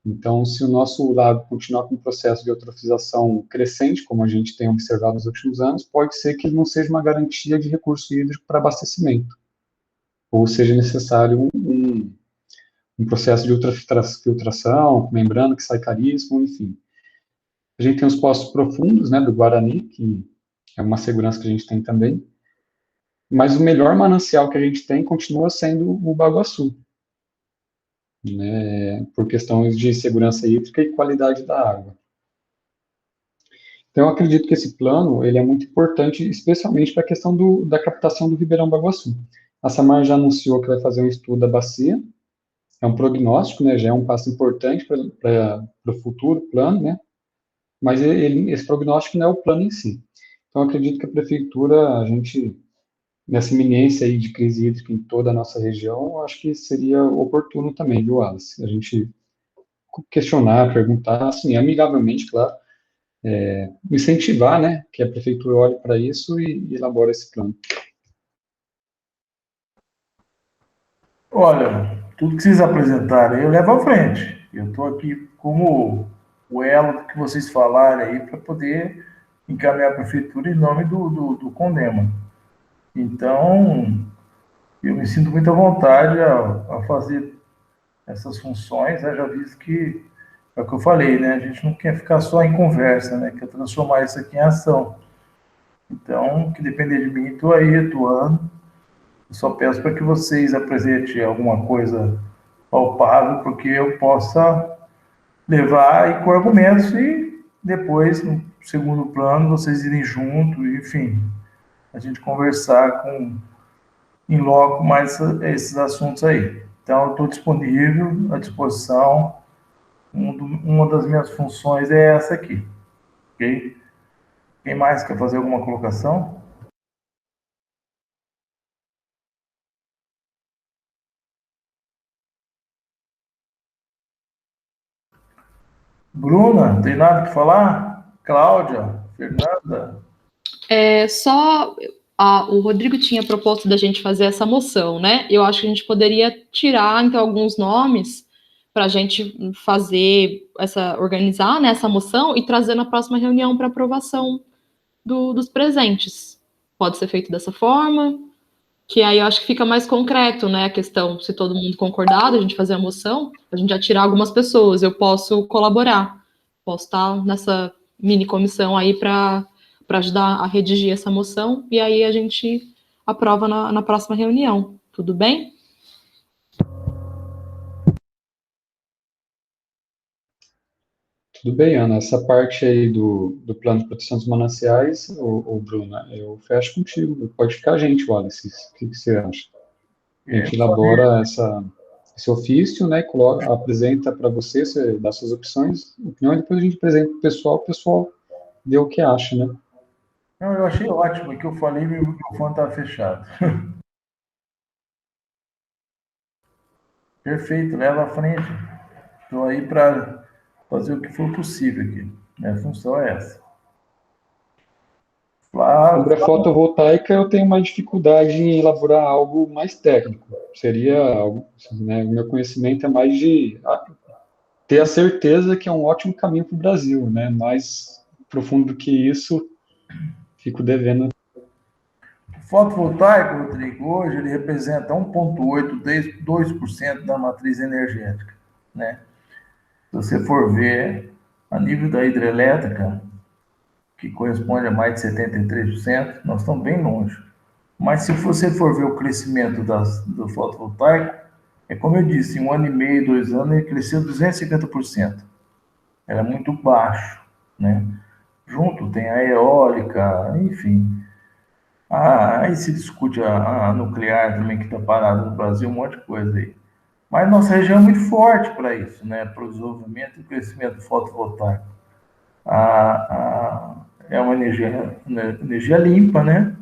Então, se o nosso lago continuar com um processo de eutrofização crescente, como a gente tem observado nos últimos anos, pode ser que ele não seja uma garantia de recurso hídrico para abastecimento, ou seja necessário um processo de ultrafiltração, membrana que sai caríssimo, enfim. A gente tem os poços profundos, né, do Guarani, que é uma segurança que a gente tem também, mas o melhor manancial que a gente tem continua sendo o Baguaçu, né, por questões de segurança hídrica e qualidade da água. Então, eu acredito que esse plano ele é muito importante, especialmente para a questão da captação do Ribeirão Baguaçu. A Samar já anunciou que vai fazer um estudo da bacia, é um prognóstico, né, já é um passo importante para o futuro plano, né, mas esse prognóstico não é o plano em si. Então, eu acredito que a prefeitura, a gente, nessa iminência aí de crise hídrica em toda a nossa região, eu acho que seria oportuno também, viu, Alice? A gente questionar, perguntar, assim, amigavelmente, claro, incentivar, né, que a prefeitura olhe para isso e elabore esse plano. Olha, tudo que vocês apresentarem, eu levo à frente. Eu estou aqui como o elo que vocês falarem aí para poder encaminhar a prefeitura em nome do Condema. Então, eu me sinto muito à vontade a fazer essas funções, né? Já visto que é o que eu falei, né? A gente não quer ficar só em conversa, né? Quer transformar isso aqui em ação. Então, que depender de mim, estou aí atuando. Eu só peço para que vocês apresentem alguma coisa palpável, porque eu possa levar e com argumentos e depois, no segundo plano, vocês irem junto, enfim, a gente conversar em loco mais esses assuntos aí. Então, eu estou disponível, à disposição. Uma das minhas funções é essa aqui, ok? Quem mais quer fazer alguma colocação? Bruna, tem nada que falar? Cláudia, Fernanda? O Rodrigo tinha proposto da gente fazer essa moção, né? Eu acho que a gente poderia tirar, então, alguns nomes para a gente organizar, né, essa moção e trazer na próxima reunião para aprovação dos presentes. Pode ser feito dessa forma, que aí eu acho que fica mais concreto, né, a questão, se todo mundo concordar, a gente fazer a moção, a gente já tirar algumas pessoas, eu posso colaborar, posso estar nessa mini comissão aí para ajudar a redigir essa moção, e aí a gente aprova na próxima reunião, tudo bem? Tudo bem, Ana, essa parte aí do plano de proteção dos mananciais, Bruna, eu fecho contigo, pode ficar a gente, Wallace, o que você acha? A gente elabora esse ofício, né, apresenta para você dá suas opções, opinião, e depois a gente apresenta para o pessoal vê o que acha, né? Não, eu achei ótimo, é que eu falei e meu microfone estava fechado. Perfeito, leva à frente. Estou aí para fazer o que for possível aqui. Minha função é essa. Sobre a fotovoltaica, eu tenho mais dificuldade em elaborar algo mais técnico. Seria algo, né, o meu conhecimento é mais de ter a certeza que é um ótimo caminho para o Brasil, né? Mais profundo do que isso, fico devendo. O fotovoltaico, Rodrigo, hoje ele representa 1,8, 2% da matriz energética, né? Se você for ver a nível da hidrelétrica, que corresponde a mais de 73%, nós estamos bem longe. Mas se você for ver o crescimento do fotovoltaico, é como eu disse, em 1 ano e meio, 2 anos, ele cresceu 250%. Era muito baixo, né? Junto tem a eólica, enfim. Aí se discute a nuclear também, que está parada no Brasil, um monte de coisa aí. Mas nossa região é muito forte para isso, né? Para o desenvolvimento e crescimento fotovoltaico. É uma energia limpa, né?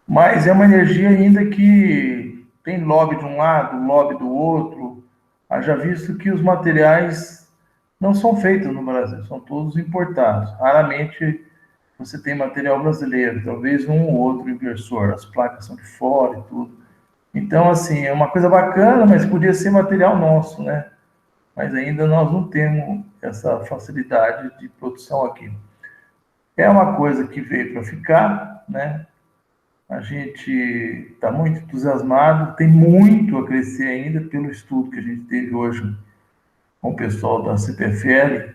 Mas é uma energia ainda que tem lobby de um lado, lobby do outro. Haja visto que os materiais não são feitos no Brasil, são todos importados. Raramente você tem material brasileiro, talvez um ou outro inversor, as placas são de fora e tudo. Então, assim, é uma coisa bacana, mas podia ser material nosso, né? Mas ainda nós não temos essa facilidade de produção aqui. É uma coisa que veio para ficar, né? A gente está muito entusiasmado, tem muito a crescer ainda pelo estudo que a gente teve hoje com o pessoal da CPFL,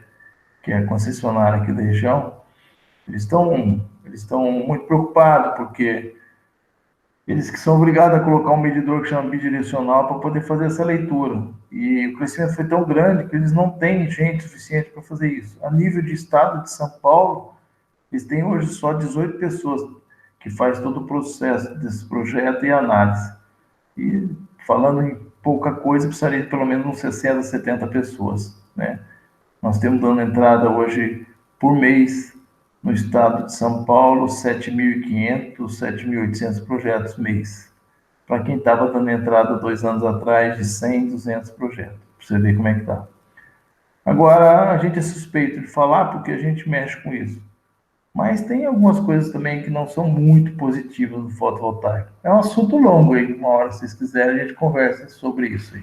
que é a concessionária aqui da região. Eles estão muito preocupados, porque eles que são obrigados a colocar um medidor que chama bidirecional para poder fazer essa leitura. E o crescimento foi tão grande que eles não têm gente suficiente para fazer isso. A nível de estado de São Paulo, eles têm hoje só 18 pessoas que faz todo o processo desse projeto e análise. E falando em pouca coisa, precisaria de pelo menos uns 60, 70 pessoas, né? Nós temos dando entrada hoje por mês no estado de São Paulo 7.500, 7.800 projetos mês. Para quem estava dando entrada 2 anos atrás de 100, 200 projetos. Para você ver como é que está. Agora, a gente é suspeito de falar porque a gente mexe com isso. Mas tem algumas coisas também que não são muito positivas no fotovoltaico. É um assunto longo aí, uma hora, se vocês quiserem, a gente conversa sobre isso aí.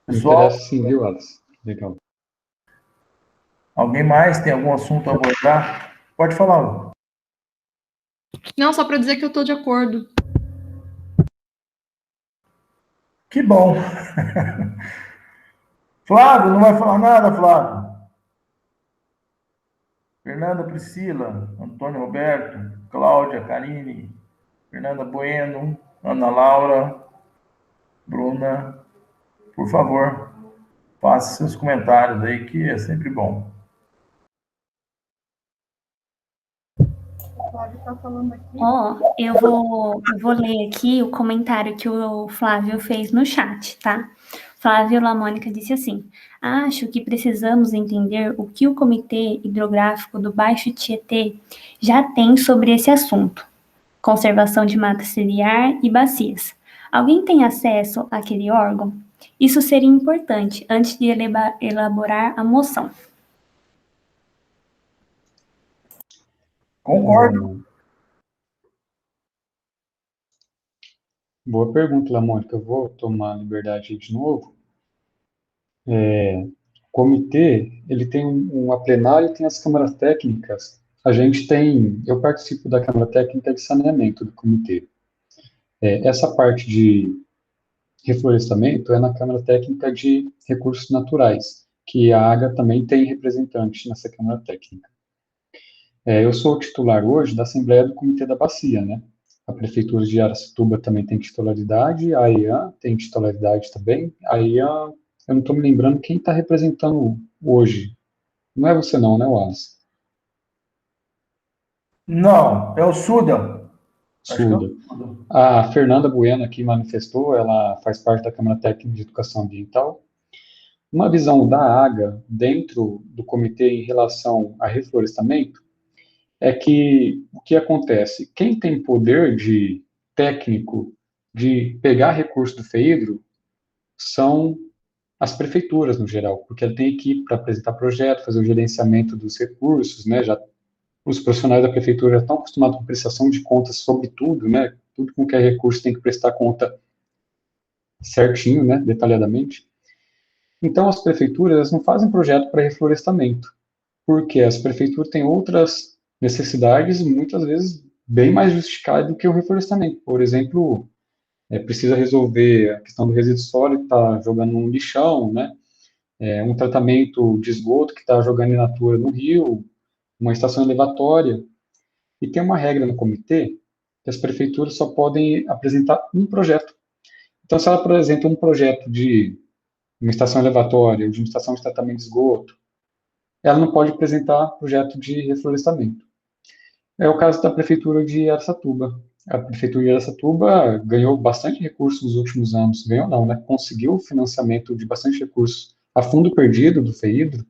Me Pessoal, interessa sim, viu, Alice? Legal. alguém mais tem algum assunto a abordar? Pode falar, Lu. Não, só para dizer que eu estou de acordo. Que bom. Flávio, não vai falar nada, Flávio? Fernanda Priscila, Antônio Roberto, Cláudia, Karine, Fernanda Bueno, Ana Laura, Bruna, por favor, faça seus comentários aí, que é sempre bom. O Flávio está falando aqui. Eu vou ler aqui o comentário que o Flávio fez no chat, tá? Flávio Lamônica disse assim: acho que precisamos entender o que o Comitê Hidrográfico do Baixo Tietê já tem sobre esse assunto. Conservação de mata ciliar e bacias. Alguém tem acesso àquele órgão? Isso seria importante antes de elaborar a moção. Concordo. Boa pergunta, Lamônica. Eu vou tomar a liberdade de novo. O comitê, ele tem uma plenária e tem as câmaras técnicas. Eu participo da Câmara Técnica de Saneamento do comitê. Essa parte de reflorestamento é na Câmara Técnica de Recursos Naturais, que a AGA também tem representante nessa Câmara Técnica. Eu sou o titular hoje da Assembleia do Comitê da Bacia, né? A Prefeitura de Araçatuba também tem titularidade, a IAN tem titularidade também. A IAN, eu não estou me lembrando quem está representando hoje. Não é você não, né, Wallace? Não, é o Suda. Acho que é Suda. o Suda. A Fernanda Bueno aqui manifestou, ela faz parte da Câmara Técnica de Educação Ambiental. Uma visão da AGA dentro do comitê em relação a reflorestamento é que o que acontece? Quem tem poder de técnico de pegar recurso do FEIDRO são as prefeituras no geral, porque ela tem equipe para apresentar projeto, fazer o gerenciamento dos recursos, né? Já os profissionais da prefeitura já estão acostumados com prestação de contas sobre tudo, né? Tudo com que é recurso tem que prestar conta certinho, né? Detalhadamente. Então as prefeituras elas não fazem projeto para reflorestamento, porque as prefeituras têm outras necessidades, muitas vezes bem mais justificadas do que o reflorestamento. Por exemplo, precisa resolver a questão do resíduo sólido que está jogando no lixão, né? Um tratamento de esgoto que está jogando in natura no rio, uma estação elevatória. E tem uma regra no comitê que as prefeituras só podem apresentar um projeto. Então, se ela apresenta um projeto de uma estação elevatória ou de uma estação de tratamento de esgoto, ela não pode apresentar projeto de reflorestamento. É o caso da Prefeitura de Araçatuba. A Prefeitura de Araçatuba ganhou bastante recursos nos últimos anos. Ganhou não, né? Conseguiu o financiamento de bastante recursos a fundo perdido do FEIDRO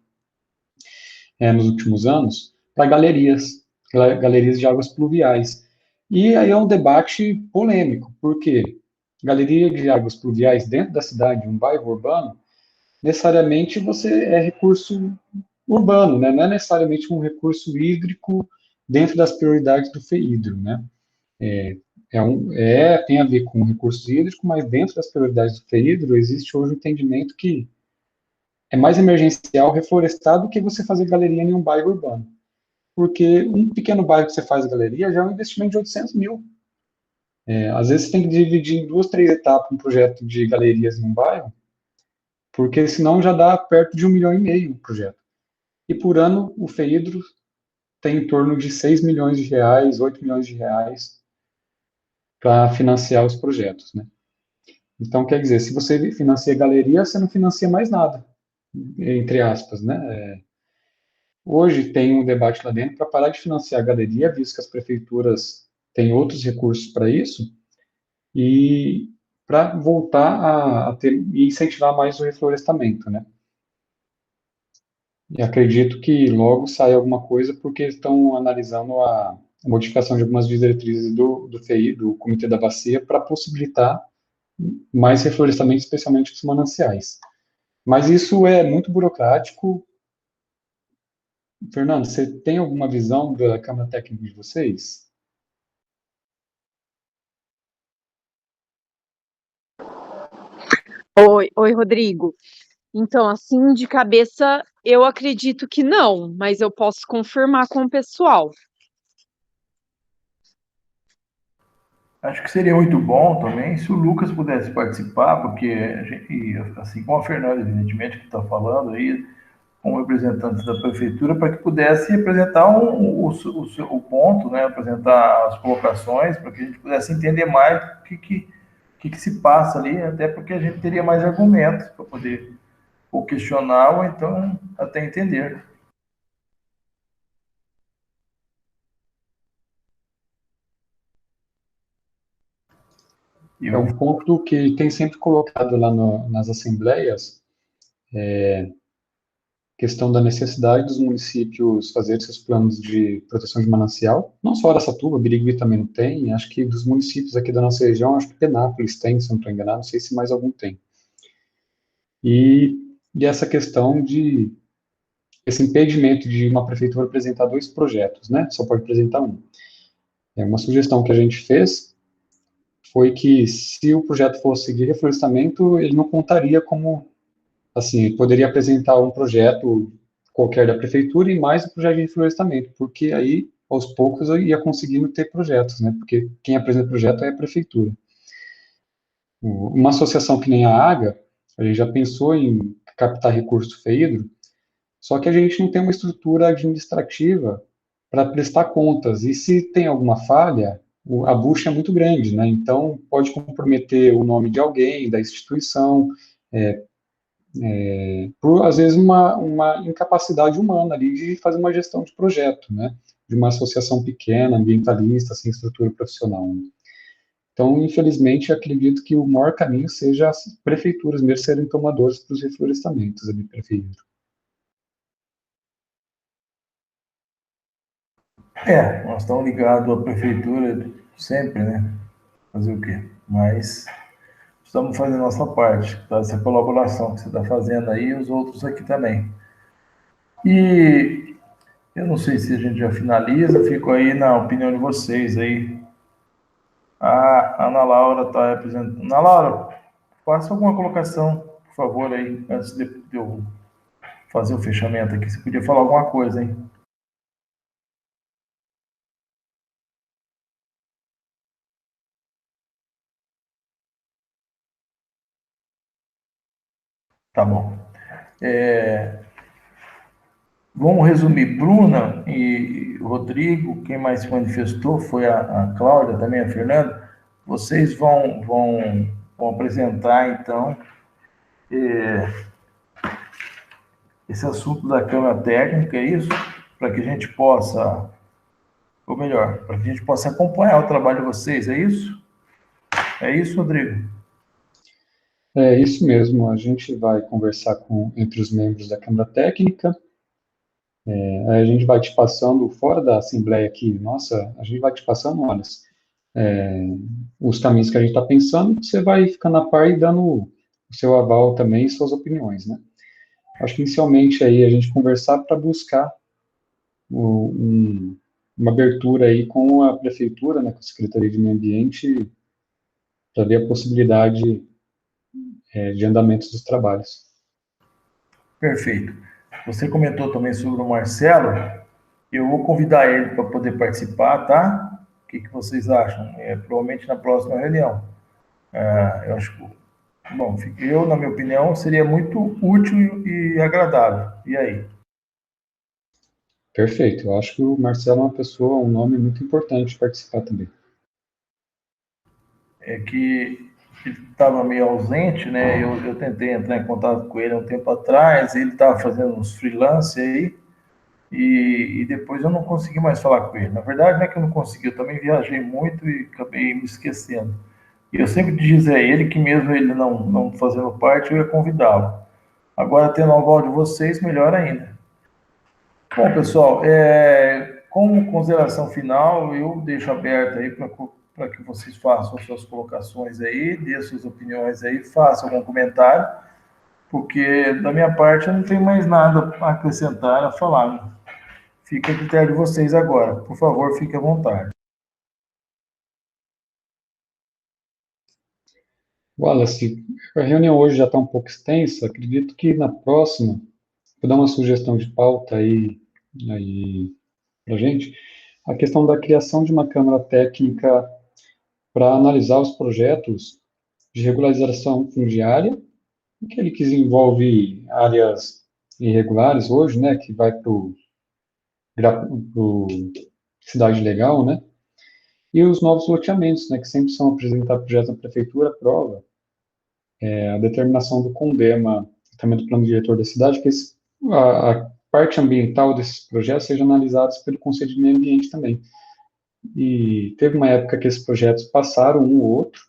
nos últimos anos para galerias de águas pluviais. E aí é um debate polêmico. Por quê? galeria de águas pluviais dentro da cidade, um bairro urbano, necessariamente você é recurso urbano, né? Não é necessariamente um recurso hídrico dentro das prioridades do FEHIDRO, né? Tem a ver com recursos hídricos, mas dentro das prioridades do FEHIDRO existe hoje o entendimento que é mais emergencial reflorestar do que você fazer galeria em um bairro urbano. Porque um pequeno bairro que você faz galeria já é um investimento de 800 mil. Às vezes você tem que dividir em 2, 3 etapas um projeto de galerias em um bairro, porque senão já dá perto de 1,5 milhão o projeto. E por ano o FEHIDRO tem em torno de 6 milhões de reais, 8 milhões de reais para financiar os projetos, né? Então, quer dizer, se você financia galeria, você não financia mais nada, entre aspas, né? Hoje tem um debate lá dentro para parar de financiar a galeria, visto que as prefeituras têm outros recursos para isso, e para voltar a ter e incentivar mais o reflorestamento, né? E acredito que logo saia alguma coisa, porque estão analisando a modificação de algumas diretrizes do FEI, do Comitê da Bacia, para possibilitar mais reflorestamento, especialmente dos mananciais. Mas isso é muito burocrático. Fernando, você tem alguma visão da Câmara Técnica de vocês? Oi, Rodrigo. Então, assim, de cabeça, eu acredito que não, mas eu posso confirmar com o pessoal. Acho que seria muito bom também se o Lucas pudesse participar, porque assim como a Fernanda, evidentemente, que está falando aí, como representante da prefeitura, para que pudesse apresentar o ponto, né, apresentar as colocações, para que a gente pudesse entender mais o que se passa ali, até porque a gente teria mais argumentos para poder ou questionar ou então até entender. É um ponto que tem sempre colocado lá nas assembleias, questão da necessidade dos municípios fazerem seus planos de proteção de manancial, não só Araçatuba, Birigui também não tem, acho que dos municípios aqui da nossa região, acho que Penápolis tem, se não estou enganado, não sei se mais algum tem. E essa questão de esse impedimento de uma prefeitura apresentar 2 projetos, né? Só pode apresentar um. Uma sugestão que a gente fez foi que se o projeto fosse de reflorestamento, ele não contaria como, assim, poderia apresentar um projeto qualquer da prefeitura e mais um projeto de reflorestamento, porque aí, aos poucos, eu ia conseguindo ter projetos, né? Porque quem apresenta projeto é a prefeitura. Uma associação que nem a AGA, a gente já pensou em captar recursos do FEHIDRO, só que a gente não tem uma estrutura administrativa para prestar contas. E se tem alguma falha, a bucha é muito grande, né? Então, pode comprometer o nome de alguém, da instituição, por, às vezes, uma incapacidade humana ali de fazer uma gestão de projeto, né? De uma associação pequena, ambientalista, sem estrutura profissional, né? Então, infelizmente, acredito que o maior caminho seja as prefeituras mesmo serem tomadores para os reflorestamentos ali, prefeito. Nós estamos ligados à prefeitura sempre, né? Fazer o quê? Mas estamos fazendo a nossa parte, tá? Essa colaboração que você está fazendo aí e os outros aqui também. E eu não sei se a gente já finaliza, fico aí na opinião de vocês aí. A Ana Laura está representando. Ana Laura, faça alguma colocação, por favor, aí, antes de eu fazer o fechamento aqui. Você podia falar alguma coisa, hein? Tá bom. Vamos resumir. Bruna e Rodrigo, quem mais se manifestou foi a Cláudia, também a Fernanda. Vocês vão apresentar, então, esse assunto da Câmara Técnica, é isso? Para que a gente possa, ou melhor, para que a gente possa acompanhar o trabalho de vocês, é isso? É isso, Rodrigo? É isso mesmo, a gente vai conversar entre os membros da Câmara Técnica, a gente vai te passando, fora da Assembleia aqui, nossa, a gente vai te passando, olha, os caminhos que a gente está pensando, você vai ficando a par e dando o seu aval também e suas opiniões, né? Acho que inicialmente aí a gente conversar para buscar uma abertura aí com a prefeitura, né, com a Secretaria de Meio Ambiente, para ver a possibilidade de andamento dos trabalhos. Perfeito. Você comentou também sobre o Marcelo. Eu vou convidar ele para poder participar, tá? O que vocês acham? Provavelmente na próxima reunião. Eu acho que, bom, na minha opinião, seria muito útil e agradável. E aí? Perfeito. Eu acho que o Marcelo é uma pessoa, um nome muito importante de participar também. É que ele estava meio ausente, né? Eu tentei entrar em contato com ele há um tempo atrás, ele estava fazendo uns freelance aí, e depois eu não consegui mais falar com ele. Na verdade, não é que eu não consegui, eu também viajei muito e acabei me esquecendo. E eu sempre dizia a ele que mesmo ele não fazendo parte, eu ia convidá-lo. Agora, tendo o aval de vocês, melhor ainda. Bom, pessoal, como consideração final, eu deixo aberto aí para que vocês façam as suas colocações aí, dê as suas opiniões aí, façam algum comentário, porque da minha parte eu não tenho mais nada a acrescentar, a falar, né? Fica a critério de vocês agora. Por favor, fique à vontade. Wallace, a reunião hoje já está um pouco extensa, acredito que na próxima, vou dar uma sugestão de pauta aí para a gente, a questão da criação de uma Câmara Técnica para analisar os projetos de regularização fundiária, aquele que desenvolve áreas irregulares hoje, né, que vai para o cidade legal, né, e os novos loteamentos, né, que sempre são apresentados projetos na prefeitura, aprova, a determinação do CONDEMA, também do plano diretor da cidade, que a parte ambiental desses projetos seja analisada pelo Conselho de Meio Ambiente também. E teve uma época que esses projetos passaram um ou outro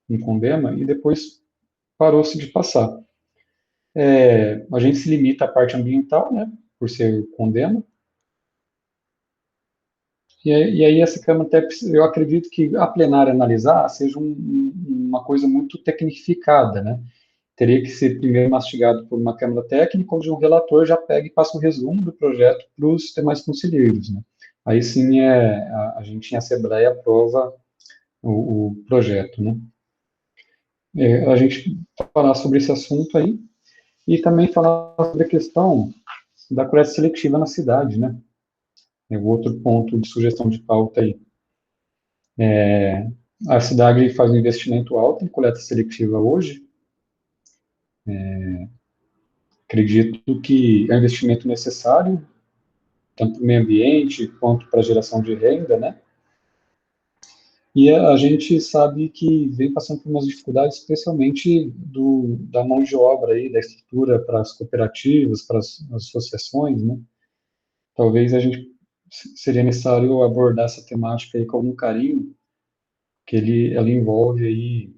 em CONDEMA e depois parou-se de passar. A gente se limita à parte ambiental, né, por ser CONDEMA, e aí essa Câmara até, eu acredito que a plenária analisar seja uma coisa muito tecnificada, né, teria que ser primeiro mastigado por uma Câmara Técnica, onde um relator já pega e passa o resumo do projeto para os demais conselheiros, né. Aí sim a gente em Assembleia aprova o projeto, né. A gente falar sobre esse assunto aí, e também falar sobre a questão da coleta seletiva na cidade, né? É o outro ponto de sugestão de pauta aí. A cidade faz um investimento alto em coleta seletiva hoje. Acredito que é um investimento necessário, tanto para o meio ambiente quanto para a geração de renda, né? E a gente sabe que vem passando por umas dificuldades, especialmente da mão de obra aí, da estrutura para as cooperativas, para as associações, né? Talvez seria necessário abordar essa temática aí com algum carinho, que ela envolve aí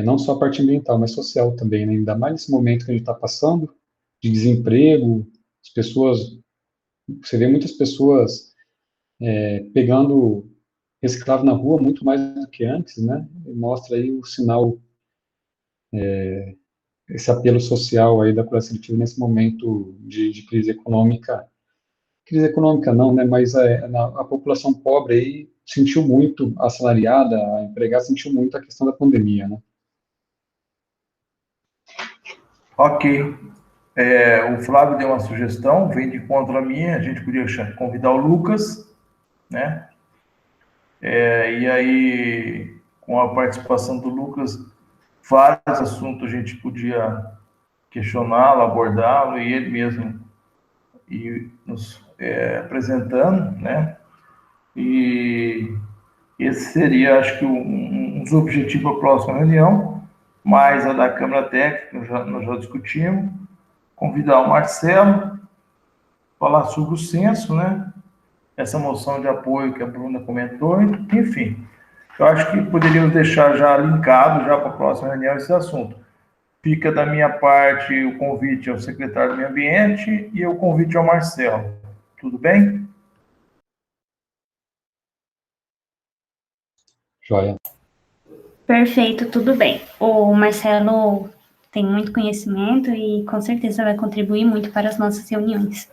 não só a parte ambiental, mas social também, né? Ainda mais nesse momento que a gente está passando, de desemprego, as pessoas, você vê muitas pessoas pegando reciclável na rua muito mais do que antes, né? E mostra aí o sinal, esse apelo social aí da coleta seletiva nesse momento de crise econômica não, né? Mas a população pobre aí sentiu muito, a assalariada, a empregada sentiu muito a questão da pandemia, né? Ok. O Flávio deu uma sugestão, vem de encontro à minha, a gente podia convidar o Lucas, né? E aí, com a participação do Lucas, vários assuntos a gente podia questioná-lo, abordá-lo, e ele mesmo ir nos apresentando, né? E esse seria, acho que, um dos objetivos da próxima reunião, mais a da Câmara Técnica, nós já discutimos, convidar o Marcelo, falar sobre o censo, né? Essa moção de apoio que a Bruna comentou, enfim. Eu acho que poderíamos deixar já linkado, já para a próxima reunião, esse assunto. Fica da minha parte o convite ao secretário do Meio Ambiente e o convite ao Marcelo. Tudo bem? Joia. Perfeito, tudo bem. O Marcelo tem muito conhecimento e com certeza vai contribuir muito para as nossas reuniões.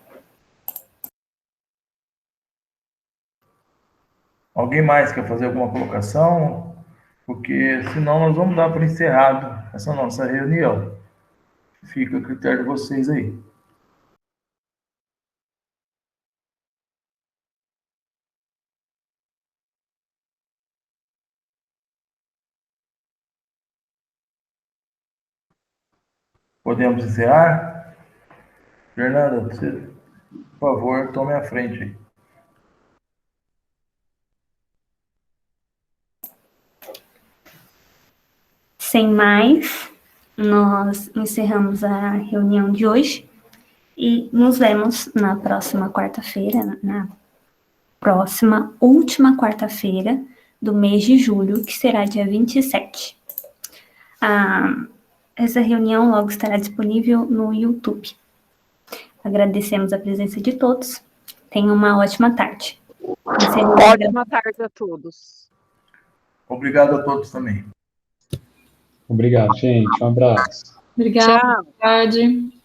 Alguém mais quer fazer alguma colocação? Porque senão nós vamos dar por encerrado essa nossa reunião. Fica a critério de vocês aí. Podemos encerrar? Fernanda, você, por favor, tome a frente aí. Sem mais, nós encerramos a reunião de hoje e nos vemos na próxima quarta-feira, na próxima última quarta-feira do mês de julho, que será dia 27. Essa reunião logo estará disponível no YouTube. Agradecemos a presença de todos. Tenham uma ótima tarde. Ótima tarde a todos. Obrigado a todos também. Obrigado, gente. Um abraço. Obrigada. Tchau. Boa tarde.